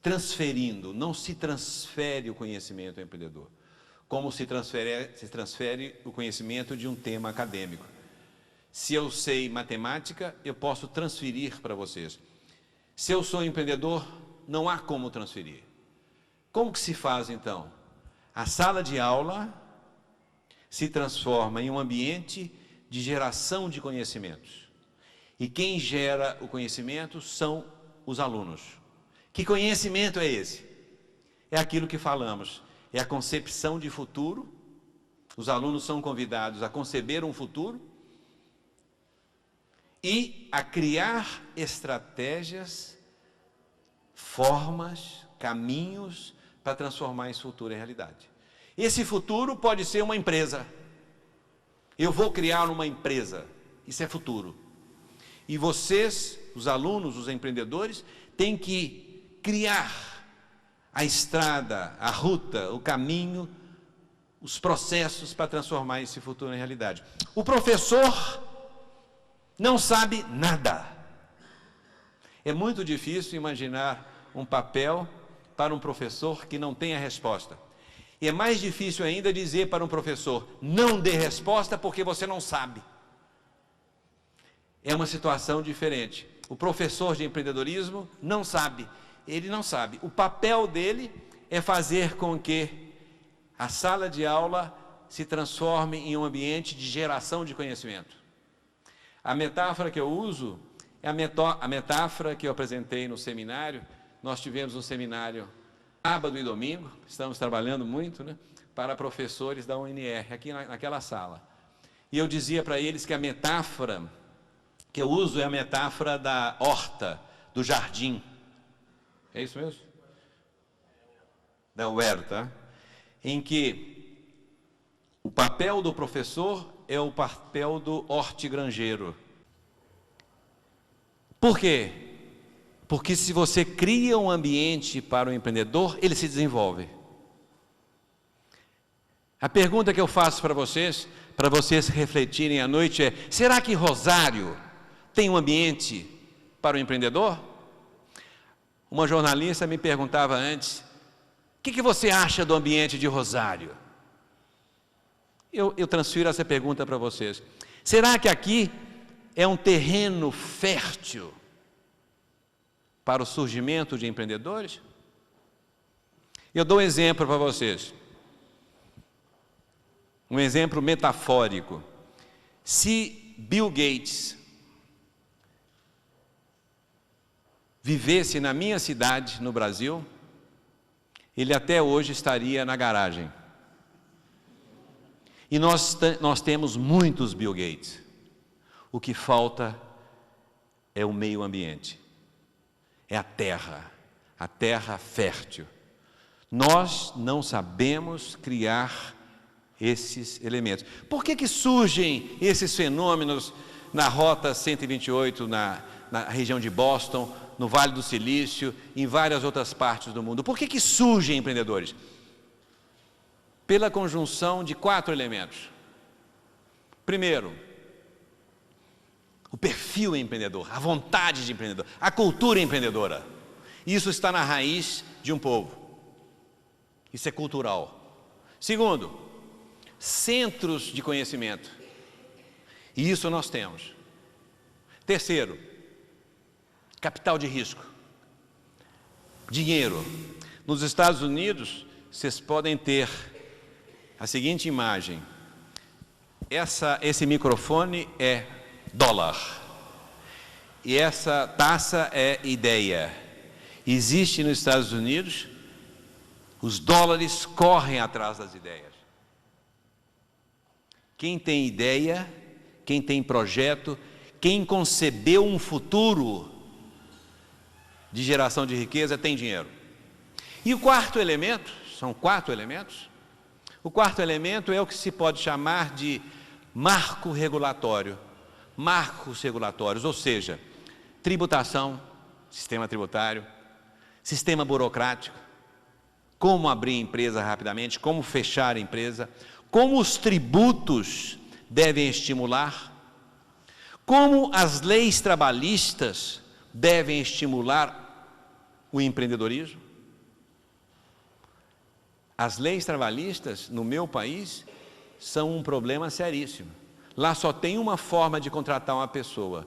transferindo, não se transfere o conhecimento ao empreendedor, como se transfere o conhecimento de um tema acadêmico. Se eu sei matemática, eu posso transferir para vocês. Se eu sou empreendedor, não há como transferir. Como que se faz então? A sala de aula se transforma em um ambiente de geração de conhecimentos. E quem gera o conhecimento são os alunos. Que conhecimento é esse? É aquilo que falamos, é a concepção de futuro. Os alunos são convidados a conceber um futuro e a criar estratégias, formas, caminhos para transformar esse futuro em realidade. Esse futuro pode ser uma empresa. Eu vou criar uma empresa. Isso é futuro. E vocês, os alunos, os empreendedores, têm que criar a estrada, a ruta, o caminho, os processos para transformar esse futuro em realidade. O professor não sabe nada. É muito difícil imaginar um papel para um professor que não tem a resposta. E é mais difícil ainda dizer para um professor, não dê resposta porque você não sabe. É uma situação diferente. o professor de empreendedorismo não sabe. Ele não sabe. O papel dele é fazer com que a sala de aula se transforme em um ambiente de geração de conhecimento. A metáfora que eu uso é a metáfora que eu apresentei no seminário. Nós tivemos um seminário sábado e domingo, estamos trabalhando muito, né, para professores da UNR, aqui naquela sala. E eu dizia para eles que a metáfora que eu uso é a metáfora da horta, do jardim. É isso mesmo? Da huerta, em que o papel do professor é o papel do hortigranjeiro. Por quê? Porque se você cria um ambiente para o empreendedor, ele se desenvolve. A pergunta que eu faço para vocês refletirem à noite é: será que Rosário tem um ambiente para o empreendedor? Uma jornalista me perguntava antes: o que você acha do ambiente de Rosário? Eu transfiro essa pergunta para vocês. Será que aqui é um terreno fértil para o surgimento de empreendedores? Eu dou um exemplo para vocês. Um exemplo metafórico. Se Bill Gates vivesse na minha cidade, no Brasil, ele até hoje estaria na garagem. E nós temos muitos Bill Gates. O que falta é o meio ambiente. É a terra fértil. Nós não sabemos criar esses elementos. Por que surgem esses fenômenos na Rota 128, na região de Boston, no Vale do Silício, em várias outras partes do mundo? Por que surgem empreendedores? Pela conjunção de 4 elementos. Primeiro, o perfil empreendedor, a vontade de empreendedor, a cultura empreendedora. Isso está na raiz de um povo. Isso é cultural. Segundo, centros de conhecimento. E isso nós temos. Terceiro, capital de risco. Dinheiro. Nos Estados Unidos, vocês podem ter a seguinte imagem. Esse microfone é dólar. E essa taça é ideia. Existe nos Estados Unidos, os dólares correm atrás das ideias. Quem tem ideia, quem tem projeto, quem concebeu um futuro de geração de riqueza tem dinheiro. E o quarto elemento, são 4 elementos, o quarto elemento é o que se pode chamar de marco regulatório. Marcos regulatórios, ou seja, tributação, sistema tributário, sistema burocrático, como abrir empresa rapidamente, como fechar a empresa, como os tributos devem estimular, como as leis trabalhistas devem estimular o empreendedorismo. As leis trabalhistas no meu país são um problema seríssimo. Lá só tem uma forma de contratar uma pessoa.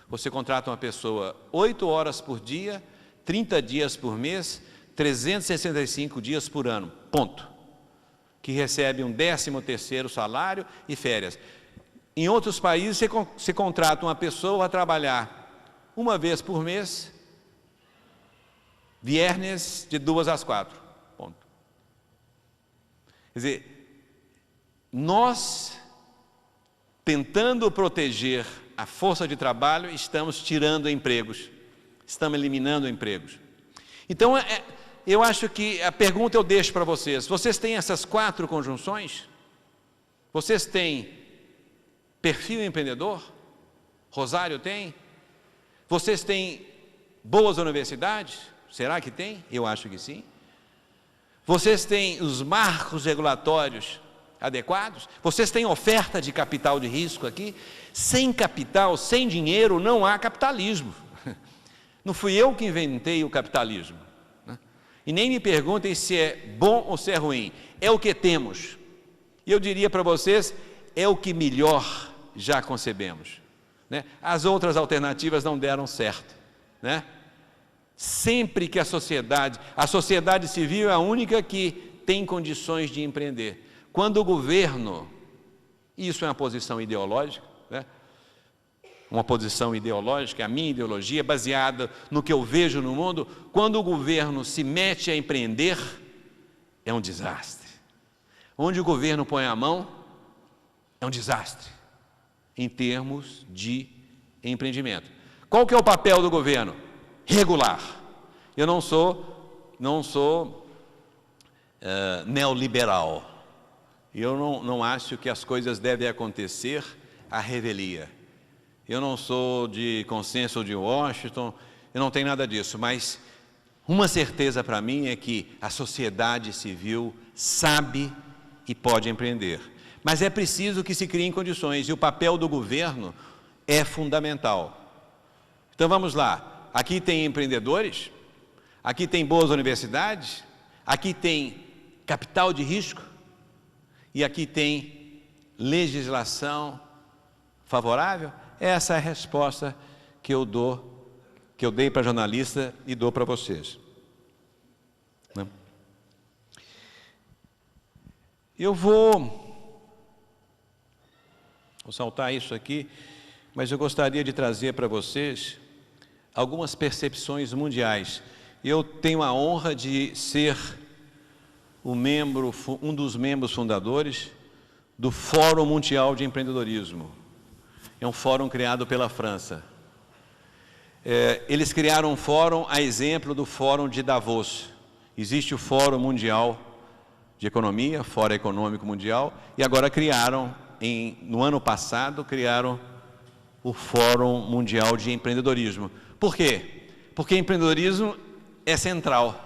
Você contrata uma pessoa 8 horas por dia, 30 dias por mês, 365 dias por ano, ponto. Que recebe um 13º salário e férias. Em outros países, você contrata uma pessoa a trabalhar uma vez por mês, viernes de 2 às 4, ponto. Quer dizer, nós, tentando proteger a força de trabalho, estamos tirando empregos, estamos eliminando empregos. Então, eu acho que a pergunta eu deixo para vocês. Vocês têm essas 4 conjunções? Vocês têm perfil empreendedor? Rosário tem? Vocês têm boas universidades? Será que tem? Eu acho que sim. Vocês têm os marcos regulatórios adequados? Vocês têm oferta de capital de risco aqui? Sem capital, sem dinheiro, não há capitalismo. Não fui eu que inventei o capitalismo. E nem me perguntem se é bom ou se é ruim. É o que temos. E eu diria para vocês, é o que melhor já concebemos. né? As outras alternativas não deram certo, né? Sempre que a sociedade civil é a única que tem condições de empreender. Quando o governo, isso é uma posição ideológica, né? Uma posição ideológica, a minha ideologia, baseada no que eu vejo no mundo, quando o governo se mete a empreender, é um desastre. Onde o governo põe a mão, é um desastre, em termos de empreendimento. Qual que é o papel do governo? Regular. Eu não sou neoliberal. Eu não acho que as coisas devem acontecer à revelia. Eu não sou de consenso de Washington, eu não tenho nada disso, mas uma certeza para mim é que a sociedade civil sabe e pode empreender. Mas é preciso que se criem condições, e o papel do governo é fundamental. Então vamos lá, aqui tem empreendedores, aqui tem boas universidades, aqui tem capital de risco, e aqui tem legislação favorável. Essa é a resposta que eu dei para a jornalista e dou para vocês. Eu vou saltar isso aqui, mas eu gostaria de trazer para vocês algumas percepções mundiais. Eu tenho a honra de ser um dos membros fundadores do Fórum Mundial de Empreendedorismo. É um fórum criado pela França. Eles criaram um fórum a exemplo do Fórum de Davos. Existe o Fórum Mundial de Economia, Fórum Econômico Mundial, e agora no ano passado, criaram o Fórum Mundial de Empreendedorismo. Por quê? Porque empreendedorismo é central.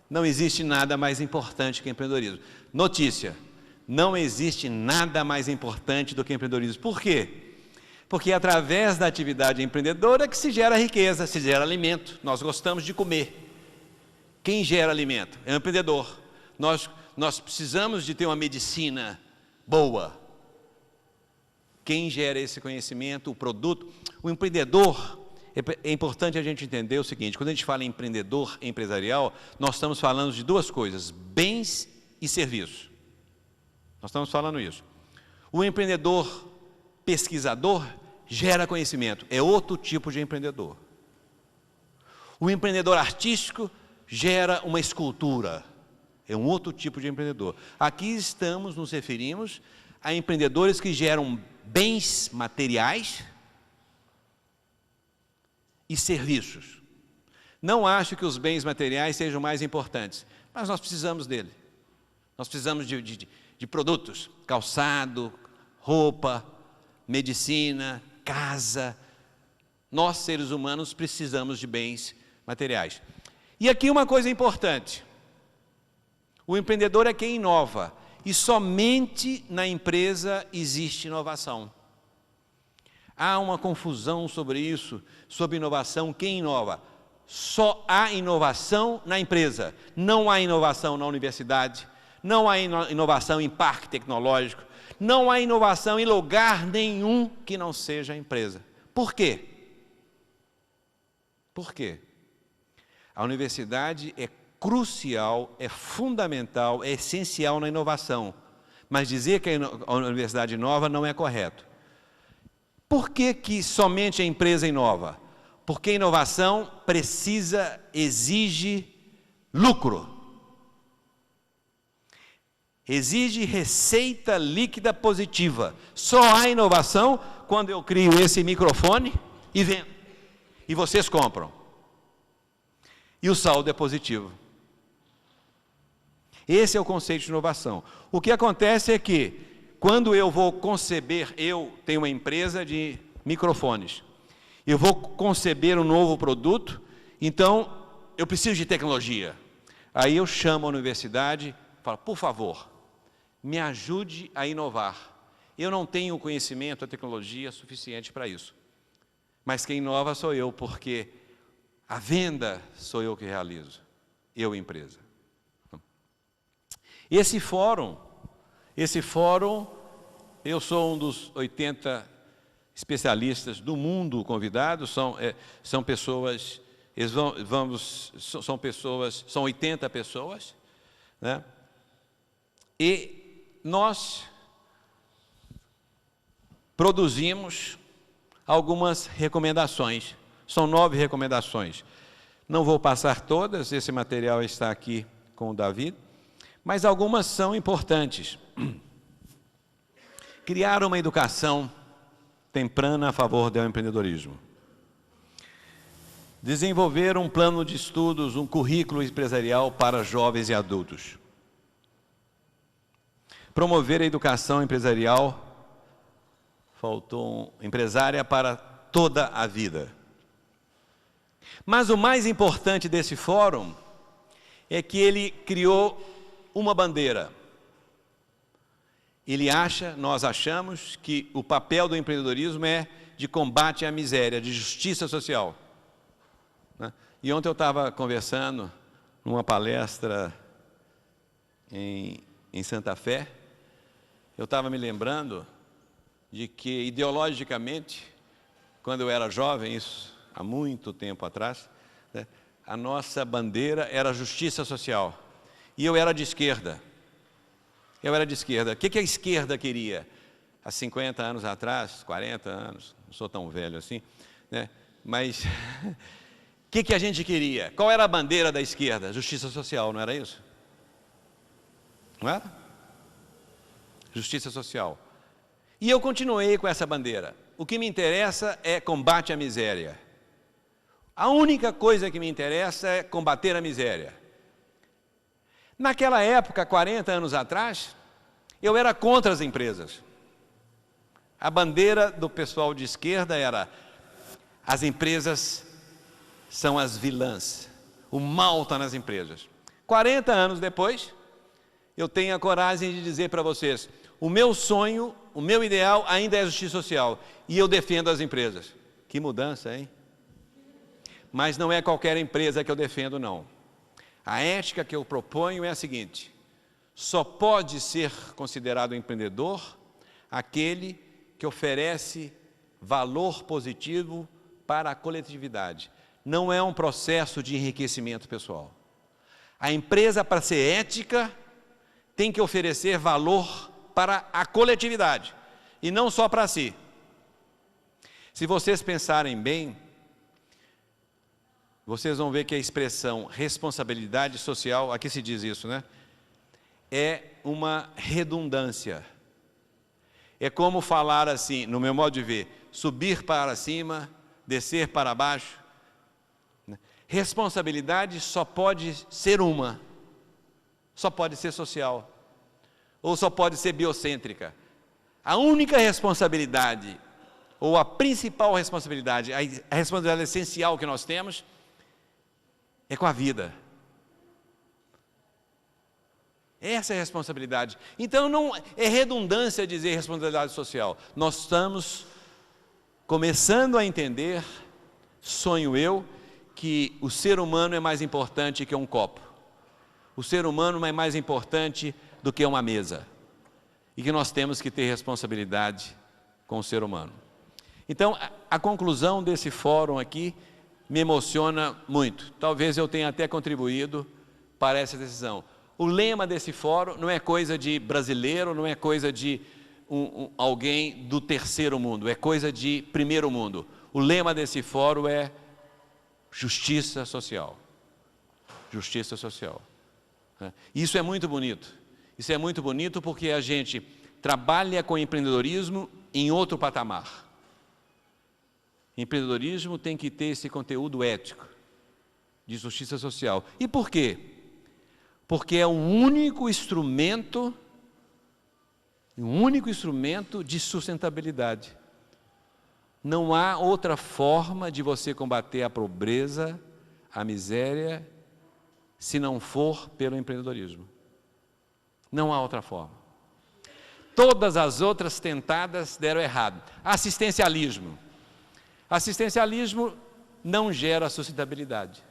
Não existe nada mais importante que empreendedorismo. Notícia, não existe nada mais importante do que empreendedorismo. Por quê? Porque é através da atividade empreendedora que se gera riqueza, se gera alimento. Nós gostamos de comer. Quem gera alimento? É o empreendedor. Nós precisamos de ter uma medicina boa. Quem gera esse conhecimento, o produto? O empreendedor, é importante a gente entender o seguinte, quando a gente fala em empreendedor empresarial, nós estamos falando de duas coisas, bens e serviços. Nós estamos falando isso. O empreendedor pesquisador gera conhecimento, é outro tipo de empreendedor. O empreendedor artístico gera uma escultura, é um outro tipo de empreendedor. Aqui nos referimos a empreendedores que geram bens materiais e serviços. Não acho que os bens materiais sejam mais importantes, mas nós precisamos dele. Nós precisamos de produtos, calçado, roupa, medicina, casa. Nós, seres humanos, precisamos de bens materiais. E aqui uma coisa importante. O empreendedor é quem inova. E somente na empresa existe inovação. Há uma confusão sobre isso, sobre inovação. Quem inova? Só há inovação na empresa. Não há inovação na universidade. Não há inovação em parque tecnológico. Não há inovação em lugar nenhum que não seja a empresa. Por quê? Por quê? A universidade é crucial, é fundamental, é essencial na inovação. Mas dizer que a universidade inova não é correto. Por que somente a empresa inova? Porque a inovação exige lucro. Exige receita líquida positiva. Só há inovação quando eu crio esse microfone e vendo. E vocês compram. E o saldo é positivo. Esse é o conceito de inovação. O que acontece é que, quando eu vou conceber, eu tenho uma empresa de microfones, eu vou conceber um novo produto, então eu preciso de tecnologia. Aí eu chamo a universidade e falo, por favor, me ajude a inovar. Eu não tenho o conhecimento, a tecnologia suficiente para isso. Mas quem inova sou eu, porque a venda sou eu que realizo, eu empresa. Esse fórum, eu sou um dos 80 especialistas do mundo convidados, são pessoas, são 80 pessoas, né? E nós produzimos algumas recomendações, são 9 recomendações. Não vou passar todas, esse material está aqui com o David, mas algumas são importantes. Criar uma educação temprana a favor do empreendedorismo. Desenvolver um plano de estudos, um currículo empresarial para jovens e adultos. Promover a educação empresarial, empresária para toda a vida. Mas o mais importante desse fórum é que ele criou uma bandeira. Nós achamos que o papel do empreendedorismo é de combate à miséria, de justiça social. Né? E ontem eu estava conversando numa palestra em Santa Fé, eu estava me lembrando de que, ideologicamente, quando eu era jovem, isso há muito tempo atrás, né, a nossa bandeira era a justiça social. E eu era de esquerda. O que a esquerda queria? Há 50 anos atrás, 40 anos, não sou tão velho assim, né? Mas o que a gente queria? Qual era a bandeira da esquerda? Justiça social, não era isso? Não era? Justiça social. E eu continuei com essa bandeira. O que me interessa é combate à miséria. A única coisa que me interessa é combater a miséria. Naquela época, 40 anos atrás, eu era contra as empresas. A bandeira do pessoal de esquerda era: as empresas são as vilãs, o mal está nas empresas. 40 anos depois, eu tenho a coragem de dizer para vocês: o meu sonho, o meu ideal ainda é a justiça social, e eu defendo as empresas. Que mudança, hein? Mas não é qualquer empresa que eu defendo, não. A ética que eu proponho é a seguinte: só pode ser considerado empreendedor aquele que oferece valor positivo para a coletividade. Não é um processo de enriquecimento pessoal. A empresa, para ser ética, tem que oferecer valor para a coletividade e não só para si. Se vocês pensarem bem, vocês vão ver que a expressão responsabilidade social, aqui se diz isso, né? É uma redundância. É como falar assim, no meu modo de ver, subir para cima, descer para baixo. Responsabilidade só pode ser uma, só pode ser social, ou só pode ser biocêntrica. A única responsabilidade, ou a principal responsabilidade, a responsabilidade essencial que nós temos, é com a vida. Essa é a responsabilidade. Então não é redundância dizer responsabilidade social. Nós estamos começando a entender, sonho eu, que o ser humano é mais importante que um copo. O ser humano é mais importante do que uma mesa. E que nós temos que ter responsabilidade com o ser humano. Então, a conclusão desse fórum aqui me emociona muito. Talvez eu tenha até contribuído para essa decisão. O lema desse fórum não é coisa de brasileiro, não é coisa de alguém do terceiro mundo, é coisa de primeiro mundo. O lema desse fórum é justiça social. Justiça social. Isso é muito bonito. Isso é muito bonito porque a gente trabalha com empreendedorismo em outro patamar. Empreendedorismo tem que ter esse conteúdo ético, de justiça social. E por quê? Porque é o único instrumento de sustentabilidade. Não há outra forma de você combater a pobreza, a miséria, se não for pelo empreendedorismo. Não há outra forma. Todas as outras tentadas deram errado. Assistencialismo. Assistencialismo não gera sustentabilidade.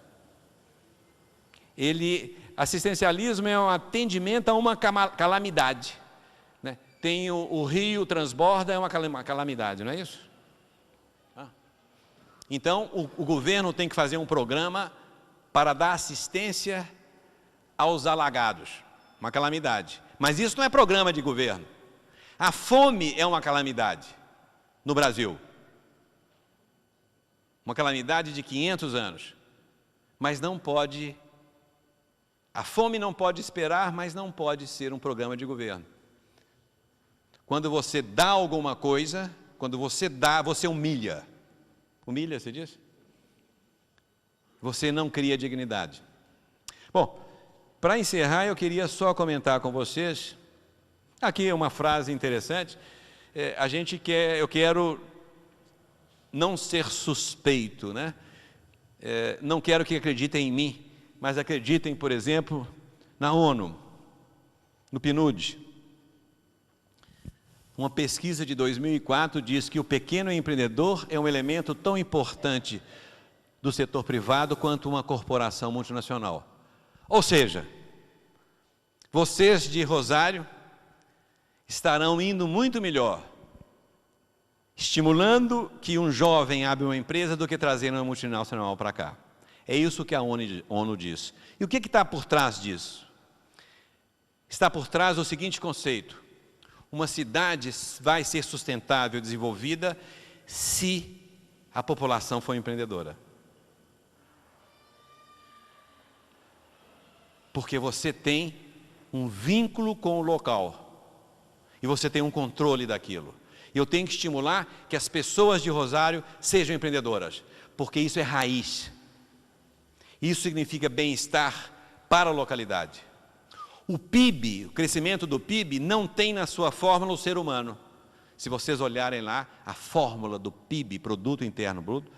Assistencialismo é um atendimento a uma calamidade. Né? Tem o rio transborda, é uma calamidade, não é isso? Então, o governo tem que fazer um programa para dar assistência aos alagados, uma calamidade. Mas isso não é programa de governo. A fome é uma calamidade no Brasil. Uma calamidade de 500 anos. Mas não pode, a fome não pode esperar, mas não pode ser um programa de governo. Quando você dá alguma coisa, quando você dá, você humilha. Humilha, você diz? Você não cria dignidade. Bom, para encerrar, eu queria só comentar com vocês, aqui uma frase interessante, eu quero não ser suspeito, né? Não quero que acreditem em mim, mas acreditem, por exemplo, na ONU, no PNUD. Uma pesquisa de 2004 diz que o pequeno empreendedor é um elemento tão importante do setor privado quanto uma corporação multinacional. Ou seja, vocês de Rosário estarão indo muito melhor, estimulando que um jovem abra uma empresa do que trazer uma multinacional para cá. É isso que a ONU diz. E o que está por trás disso? Está por trás o seguinte conceito: uma cidade vai ser sustentável, desenvolvida, se a população for empreendedora. Porque você tem um vínculo com o local e você tem um controle daquilo. E eu tenho que estimular que as pessoas de Rosário sejam empreendedoras, porque isso é raiz. Isso significa bem-estar para a localidade. O PIB, o crescimento do PIB, não tem na sua fórmula o ser humano. Se vocês olharem lá, a fórmula do PIB, Produto Interno Bruto,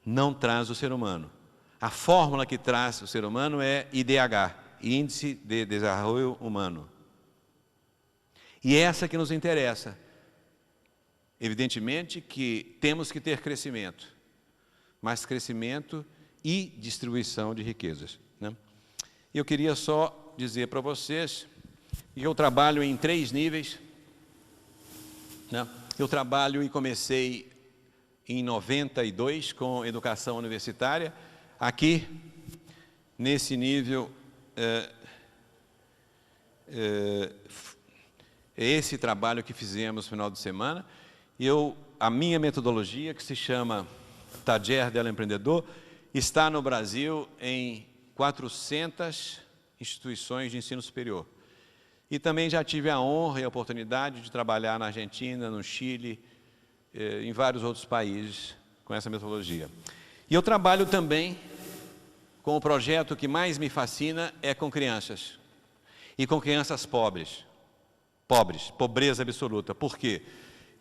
não traz o ser humano. A fórmula que traz o ser humano é IDH, Índice de Desenvolvimento Humano. E é essa que nos interessa. Evidentemente que temos que ter crescimento, mas crescimento e distribuição de riquezas, né? Eu queria só dizer para vocês que eu trabalho em 3 níveis, né? Eu trabalho e comecei em 92 com educação universitária. Aqui, nesse nível, é esse trabalho que fizemos no final de semana. A minha metodologia, que se chama Taller del Empreendedor, está no Brasil em 400 instituições de ensino superior. E também já tive a honra e a oportunidade de trabalhar na Argentina, no Chile, em vários outros países com essa metodologia. E eu trabalho também com o projeto que mais me fascina, é com crianças. E com crianças pobres, pobreza absoluta. Por quê?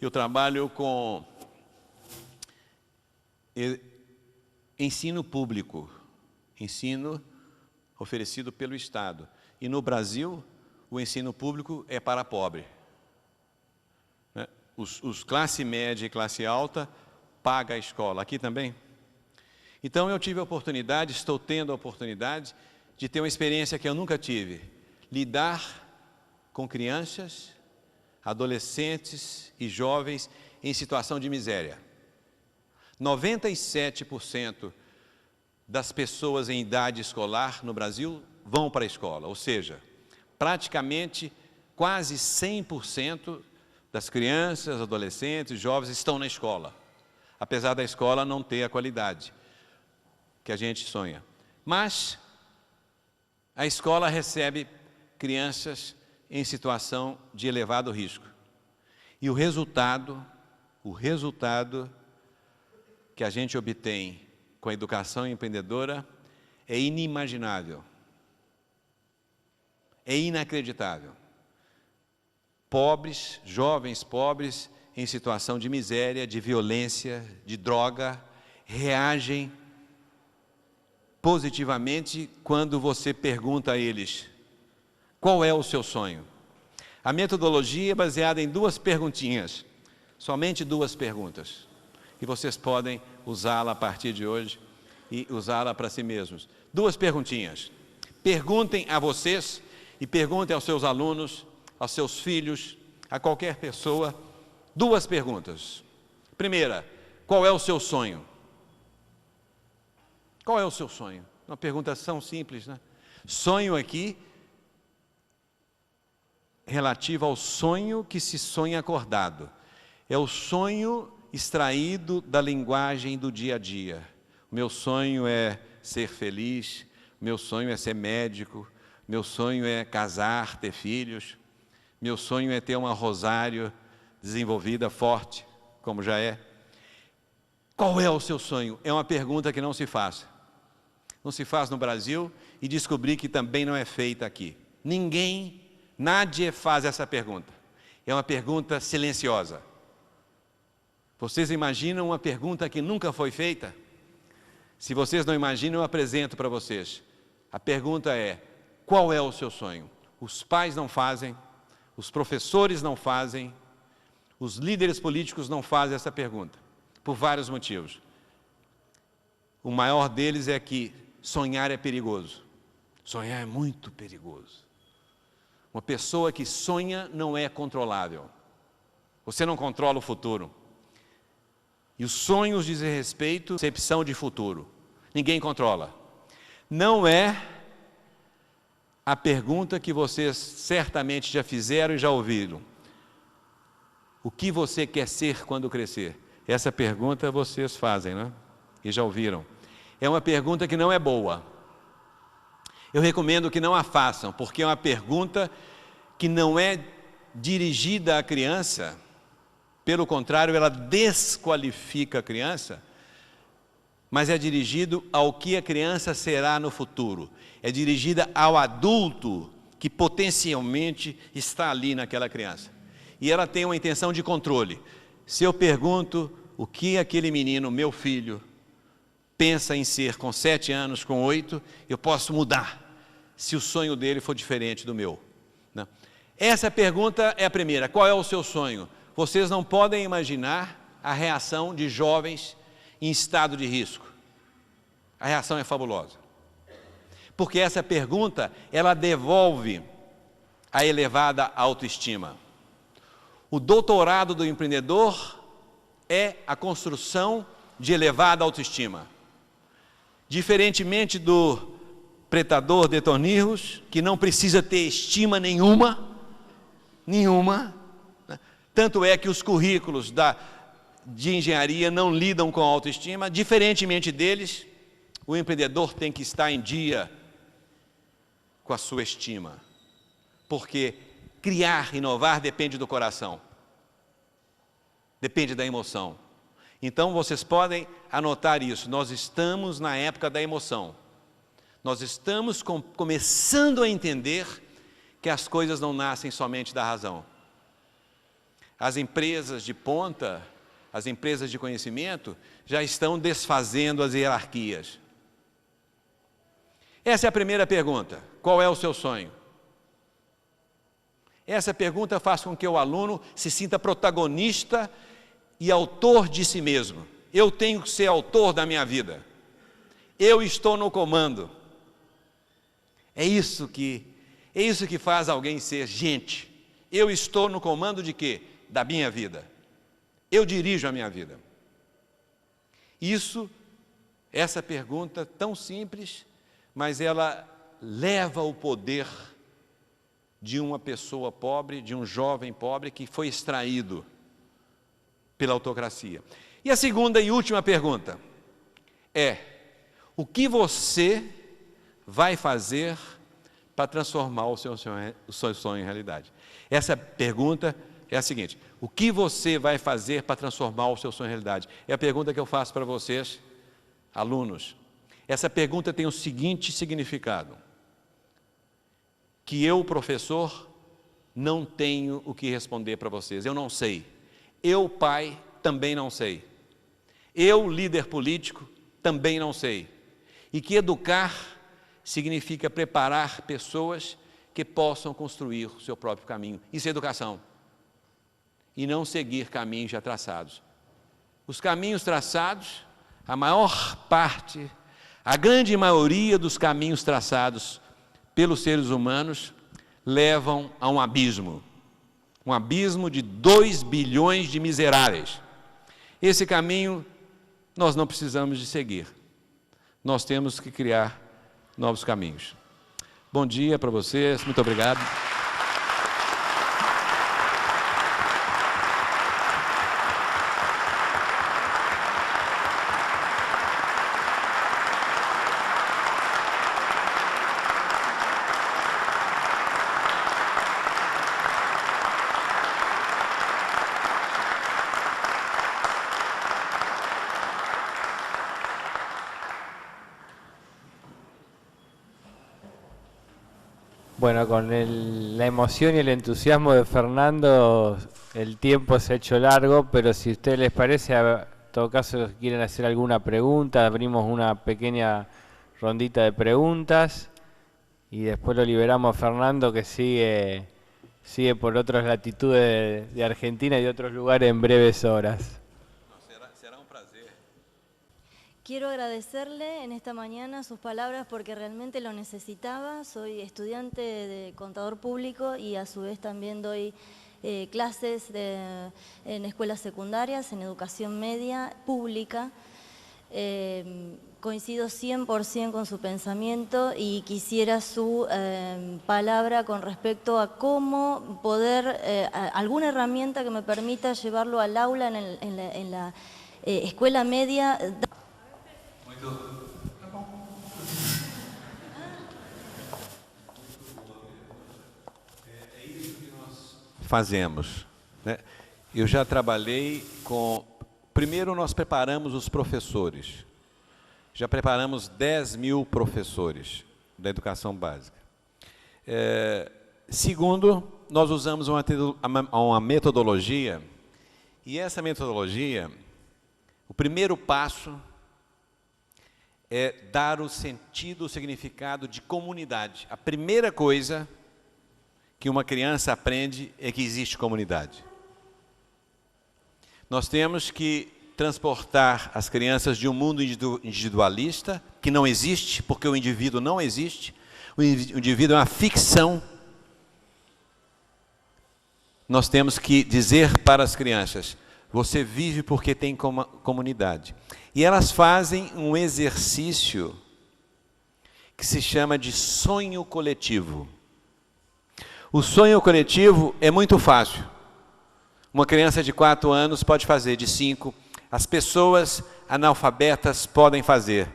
Eu trabalho com ensino público, ensino oferecido pelo Estado. E no Brasil, o ensino público é para pobre. Né? Os classe média e classe alta pagam a escola. Aqui também. Então eu tive a oportunidade, estou tendo a oportunidade de ter uma experiência que eu nunca tive. Lidar com crianças, adolescentes e jovens em situação de miséria. 97% das pessoas em idade escolar no Brasil vão para a escola, ou seja, praticamente quase 100% das crianças, adolescentes, jovens estão na escola, apesar da escola não ter a qualidade que a gente sonha. Mas a escola recebe crianças em situação de elevado risco. E o resultado que a gente obtém com a educação empreendedora é inimaginável. É inacreditável. Pobres, jovens pobres em situação de miséria, de violência, de droga, reagem positivamente quando você pergunta a eles: qual é o seu sonho? A metodologia é baseada em 2 perguntinhas, somente 2 perguntas. E vocês podem usá-la a partir de hoje e usá-la para si mesmos. 2 perguntinhas. Perguntem a vocês e perguntem aos seus alunos, aos seus filhos, a qualquer pessoa, 2 perguntas. Primeira, qual é o seu sonho? Qual é o seu sonho? Uma pergunta tão simples, né? Sonho aqui, relativo ao sonho que se sonha acordado. É o sonho extraído da linguagem do dia a dia. O meu sonho é ser feliz, meu sonho é ser médico, meu sonho é casar, ter filhos, meu sonho é ter uma Rosário desenvolvida, forte, como já é. Qual é o seu sonho? É uma pergunta que não se faz. Não se faz no Brasil e descobri que também não é feita aqui. Nadie faz essa pergunta. É uma pergunta silenciosa. Vocês imaginam uma pergunta que nunca foi feita? Se vocês não imaginam, eu apresento para vocês. A pergunta é: qual é o seu sonho? Os pais não fazem, os professores não fazem, os líderes políticos não fazem essa pergunta, por vários motivos. O maior deles é que sonhar é perigoso. Sonhar é muito perigoso. Uma pessoa que sonha não é controlável. Você não controla o futuro. E os sonhos dizem respeito à percepção de futuro. Ninguém controla. Não é a pergunta que vocês certamente já fizeram e já ouviram. O que você quer ser quando crescer? Essa pergunta vocês fazem, né? E já ouviram. É uma pergunta que não é boa. Eu recomendo que não a façam, porque é uma pergunta que não é dirigida à criança. Pelo contrário, ela desqualifica a criança, mas é dirigido ao que a criança será no futuro. É dirigida ao adulto que potencialmente está ali naquela criança. E ela tem uma intenção de controle. Se eu pergunto o que aquele menino, meu filho, pensa em ser com 7 anos, com 8, eu posso mudar, se o sonho dele for diferente do meu. Não. Essa pergunta é a primeira. Qual é o seu sonho? Vocês não podem imaginar a reação de jovens em estado de risco. A reação é fabulosa. Porque essa pergunta, ela devolve a elevada autoestima. O doutorado do empreendedor é a construção de elevada autoestima. Diferentemente do pretador de tornirros, que não precisa ter estima nenhuma, tanto é que os currículos de engenharia não lidam com autoestima. Diferentemente deles, o empreendedor tem que estar em dia com a sua estima. Porque criar, inovar depende do coração. Depende da emoção. Então vocês podem anotar isso. Nós estamos na época da emoção. Nós estamos começando a entender que as coisas não nascem somente da razão. As empresas de ponta, as empresas de conhecimento, já estão desfazendo as hierarquias. Essa é a primeira pergunta. Qual é o seu sonho? Essa pergunta faz com que o aluno se sinta protagonista e autor de si mesmo. Eu tenho que ser autor da minha vida. Eu estou no comando. É isso que faz alguém ser gente. Eu estou no comando de quê? Da minha vida. Eu dirijo a minha vida. Essa pergunta tão simples, mas ela leva o poder de uma pessoa pobre, de um jovem pobre que foi extraído pela autocracia. E a segunda e última pergunta é: o que você vai fazer para transformar o seu sonho em realidade? Essa pergunta é a seguinte: o que você vai fazer para transformar o seu sonho em realidade? É a pergunta que eu faço para vocês, alunos. Essa pergunta tem o seguinte significado: que eu, professor, não tenho o que responder para vocês. Eu não sei. Eu, pai, também não sei. Eu, líder político, também não sei. E que educar significa preparar pessoas que possam construir o seu próprio caminho. Isso é educação. E não seguir caminhos já traçados. Os caminhos traçados, a maior parte, a grande maioria dos caminhos traçados pelos seres humanos levam a um abismo de 2 bilhões de miseráveis. Esse caminho nós não precisamos de seguir. nós temos que criar novos caminhos. Bom dia para vocês, muito obrigado. Bueno, con la emoción y el entusiasmo de Fernando, el tiempo se ha hecho largo, pero si a ustedes les parece, en todo caso, si quieren hacer alguna pregunta, abrimos una pequeña rondita de preguntas y después lo liberamos a Fernando, que sigue por otras latitudes de Argentina y de otros lugares en breves horas. Será un placer. Quiero agradecerle en esta mañana sus palabras porque realmente lo necesitaba. Soy estudiante de contador público y a su vez también doy clases en escuelas secundarias, en educación media pública. Coincido 100% con su pensamiento y quisiera su palabra con respecto a cómo poder, alguna herramienta que me permita llevarlo al aula en la escuela media. É isso que nós fazemos, né? Eu já trabalhei com... Primeiro nós preparamos os professores. Já preparamos 10 mil professores da educação básica. Segundo, nós usamos uma metodologia, e essa metodologia, o primeiro passo é dar o sentido, o significado de comunidade. A primeira coisa que uma criança aprende é que existe comunidade. Nós temos que transportar as crianças de um mundo individualista, que não existe, porque o indivíduo não existe. O indivíduo é uma ficção. Nós temos que dizer para as crianças: você vive porque tem comunidade. E elas fazem um exercício que se chama de sonho coletivo. O sonho coletivo é muito fácil. Uma criança de 4 anos pode fazer, de 5. As pessoas analfabetas podem fazer.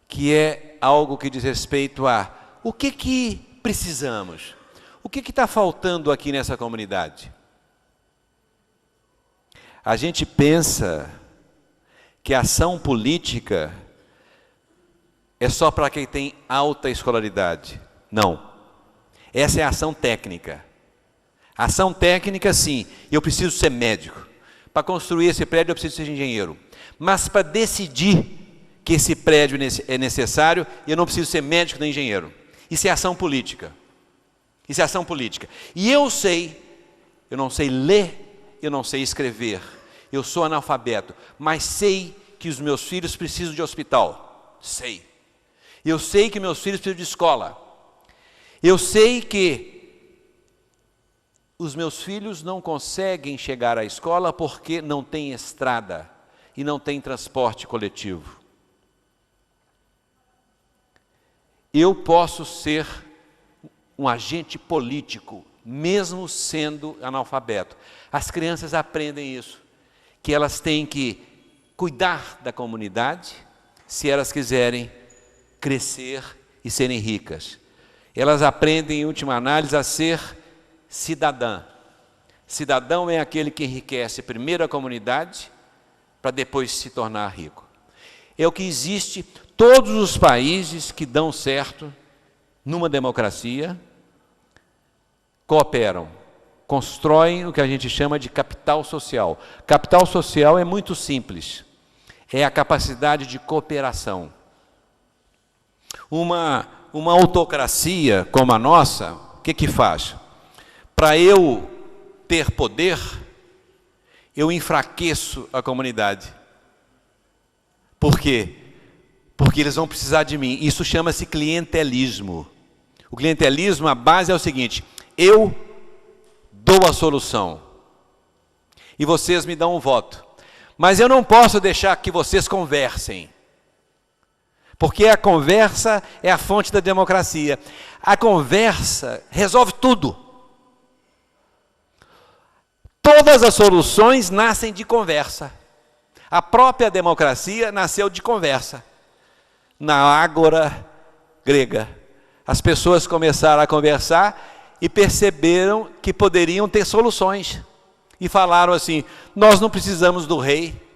Que é algo que diz respeito a o que precisamos? O que está faltando aqui nessa comunidade? A gente pensa que a ação política é só para quem tem alta escolaridade. Não. Essa é a ação técnica. A ação técnica, sim, eu preciso ser médico. Para construir esse prédio, eu preciso ser engenheiro. Mas para decidir que esse prédio é necessário, eu não preciso ser médico nem engenheiro. Isso é ação política. Isso é ação política. E eu não sei ler, eu não sei escrever. Eu sou analfabeto, mas sei que os meus filhos precisam de hospital. Sei. Eu sei que meus filhos precisam de escola. Eu sei que os meus filhos não conseguem chegar à escola porque não tem estrada e não tem transporte coletivo. Eu posso ser um agente político, mesmo sendo analfabeto. As crianças aprendem isso, que elas têm que cuidar da comunidade se elas quiserem crescer e serem ricas. Elas aprendem, em última análise, a ser cidadã. Cidadão é aquele que enriquece primeiro a comunidade para depois se tornar rico. É o que existe. Todos os países que dão certo numa democracia cooperam, constroem o que a gente chama de capital social. Capital social é muito simples. É a capacidade de cooperação. Uma autocracia como a nossa, o que faz? Para eu ter poder, eu enfraqueço a comunidade. Por quê? Porque eles vão precisar de mim. Isso chama-se clientelismo. O clientelismo, a base é o seguinte: eu dou a solução e vocês me dão um voto. Mas eu não posso deixar que vocês conversem. Porque a conversa é a fonte da democracia. A conversa resolve tudo. Todas as soluções nascem de conversa. A própria democracia nasceu de conversa. Na ágora grega, as pessoas começaram a conversar e perceberam que poderiam ter soluções. E falaram assim: nós não precisamos do rei.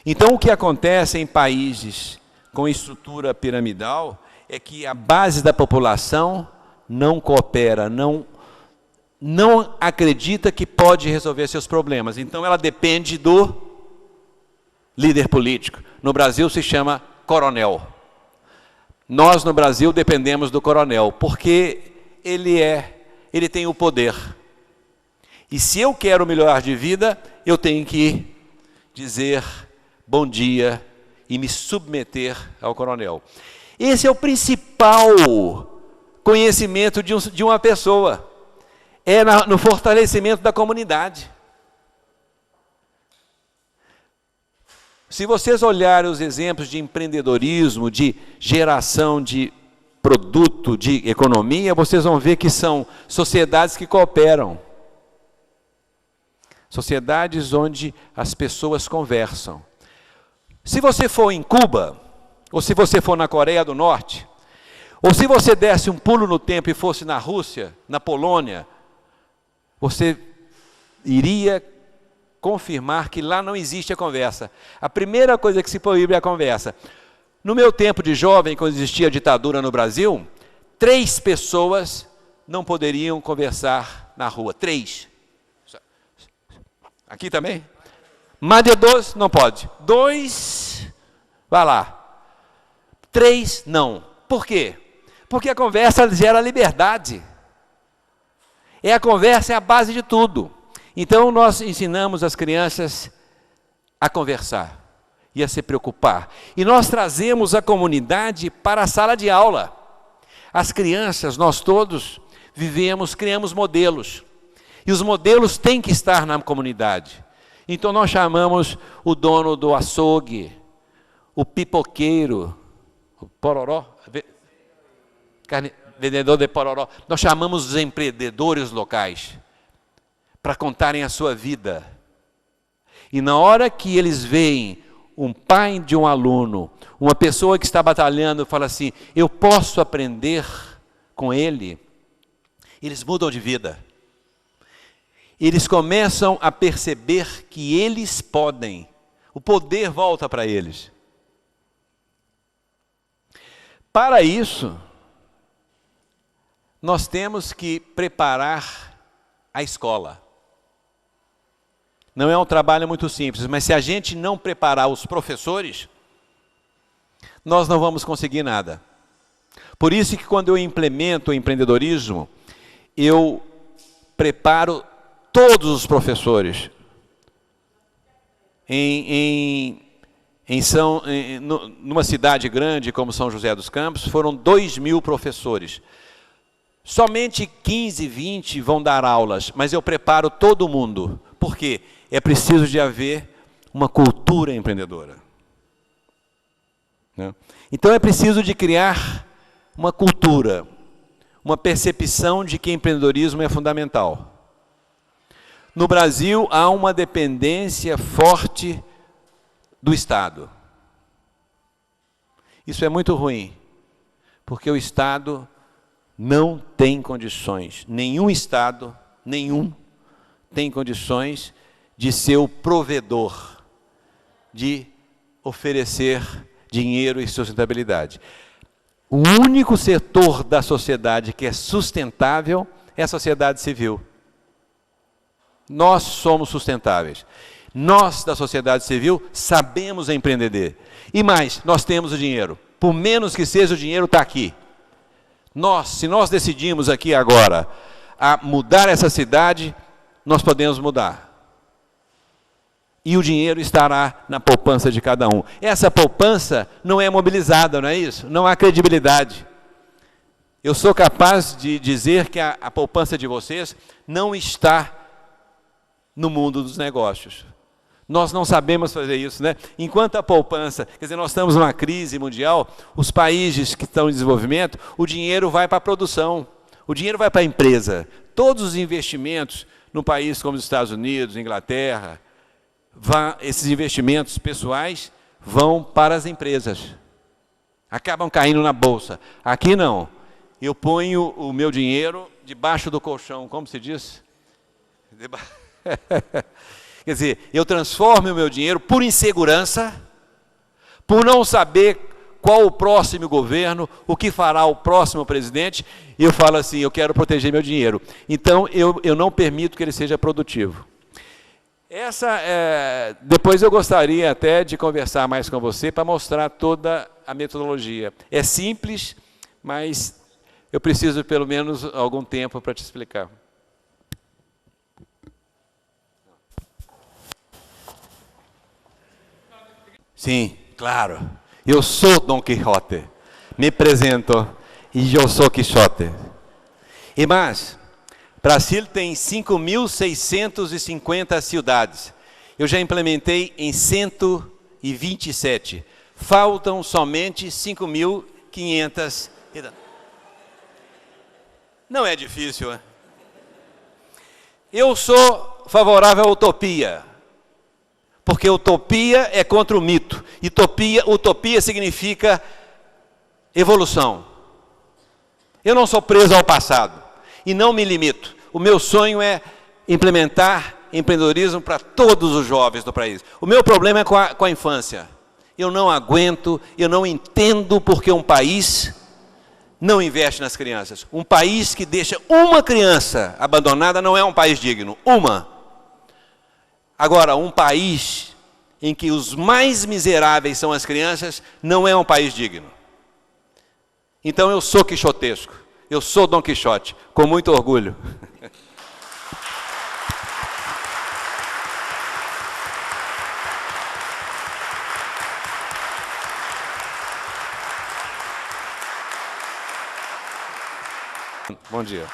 Então, o que acontece em países com estrutura piramidal é que a base da população não coopera, não acredita que pode resolver seus problemas. Então, ela depende do líder político. No Brasil se chama coronel. Nós, no Brasil, dependemos do coronel, porque ele tem o poder. E se eu quero melhorar de vida, eu tenho que dizer bom dia e me submeter ao coronel. Esse é o principal conhecimento de uma pessoa. É no fortalecimento da comunidade. Se vocês olharem os exemplos de empreendedorismo, de geração de produto, de economia, vocês vão ver que são sociedades que cooperam. Sociedades onde as pessoas conversam. Se você for em Cuba, ou se você for na Coreia do Norte, ou se você desse um pulo no tempo e fosse na Rússia, na Polônia, você iria confirmar que lá não existe a conversa. A primeira coisa que se proíbe é a conversa. No meu tempo de jovem, quando existia a ditadura no Brasil, 3 pessoas não poderiam conversar na rua. 3. Aqui também? Mais de 2, não pode. 2, vai lá. 3, não. Por quê? Porque a conversa gera liberdade. A conversa é a base de tudo. Então, nós ensinamos as crianças a conversar e a se preocupar. E nós trazemos a comunidade para a sala de aula. As crianças, nós todos, criamos modelos. E os modelos têm que estar na comunidade. Então, nós chamamos o dono do açougue, o pipoqueiro, o pororó, vendedor de pororó. Nós chamamos os empreendedores locais para contarem a sua vida. E na hora que eles veem um pai de um aluno, uma pessoa que está batalhando, fala assim: eu posso aprender com ele, eles mudam de vida. Eles começam a perceber que eles podem. O poder volta para eles. Para isso, nós temos que preparar a escola. Não é um trabalho muito simples, mas se a gente não preparar os professores, nós não vamos conseguir nada. Por isso que quando eu implemento o empreendedorismo, eu preparo todos os professores. Numa cidade grande como São José dos Campos, foram 2.000 professores. Somente 15, 20 vão dar aulas, mas eu preparo todo mundo. Por quê? É preciso de haver uma cultura empreendedora. Então é preciso de criar uma cultura, uma percepção de que empreendedorismo é fundamental. No Brasil, há uma dependência forte do Estado. Isso é muito ruim, porque o Estado não tem condições, nenhum Estado, tem condições de ser o provedor, de oferecer dinheiro e sustentabilidade. O único setor da sociedade que é sustentável é a sociedade civil. Nós somos sustentáveis. Nós, da sociedade civil, sabemos empreender. E mais, nós temos o dinheiro. Por menos que seja, o dinheiro está aqui. Se nós decidimos aqui agora a mudar essa cidade, nós podemos mudar. E o dinheiro estará na poupança de cada um. Essa poupança não é mobilizada, não é isso? Não há credibilidade. Eu sou capaz de dizer que a poupança de vocês não está no mundo dos negócios. Nós não sabemos fazer isso, né? Enquanto a poupança, quer dizer, nós estamos numa crise mundial, os países que estão em desenvolvimento, o dinheiro vai para a produção, o dinheiro vai para a empresa. Todos os investimentos num país como os Estados Unidos, Inglaterra, esses investimentos pessoais vão para as empresas. Acabam caindo na bolsa. Aqui não. Eu ponho o meu dinheiro debaixo do colchão, como se diz? Quer dizer, eu transformo o meu dinheiro por insegurança, por não saber qual o próximo governo, o que fará o próximo presidente, e eu falo assim, eu quero proteger meu dinheiro. Então, eu não permito que ele seja produtivo. Depois eu gostaria até de conversar mais com você para mostrar toda a metodologia. É simples, mas eu preciso pelo menos algum tempo para te explicar. Sim, claro. Eu sou Dom Quixote. Me apresento e eu sou Quixote. E mais, Brasil tem 5.650 cidades. Eu já implementei em 127. Faltam somente 5.500. Não é difícil, né? Eu sou favorável à utopia. Porque utopia é contra o mito. Utopia significa evolução. Eu não sou preso ao passado. E não me limito. O meu sonho é implementar empreendedorismo para todos os jovens do país. O meu problema é com a infância. Eu não aguento, eu não entendo porque um país não investe nas crianças. Um país que deixa uma criança abandonada não é um país digno. Uma. Agora, um país em que os mais miseráveis são as crianças, não é um país digno. Então eu sou quixotesco, eu sou Dom Quixote, com muito orgulho. Bom dia.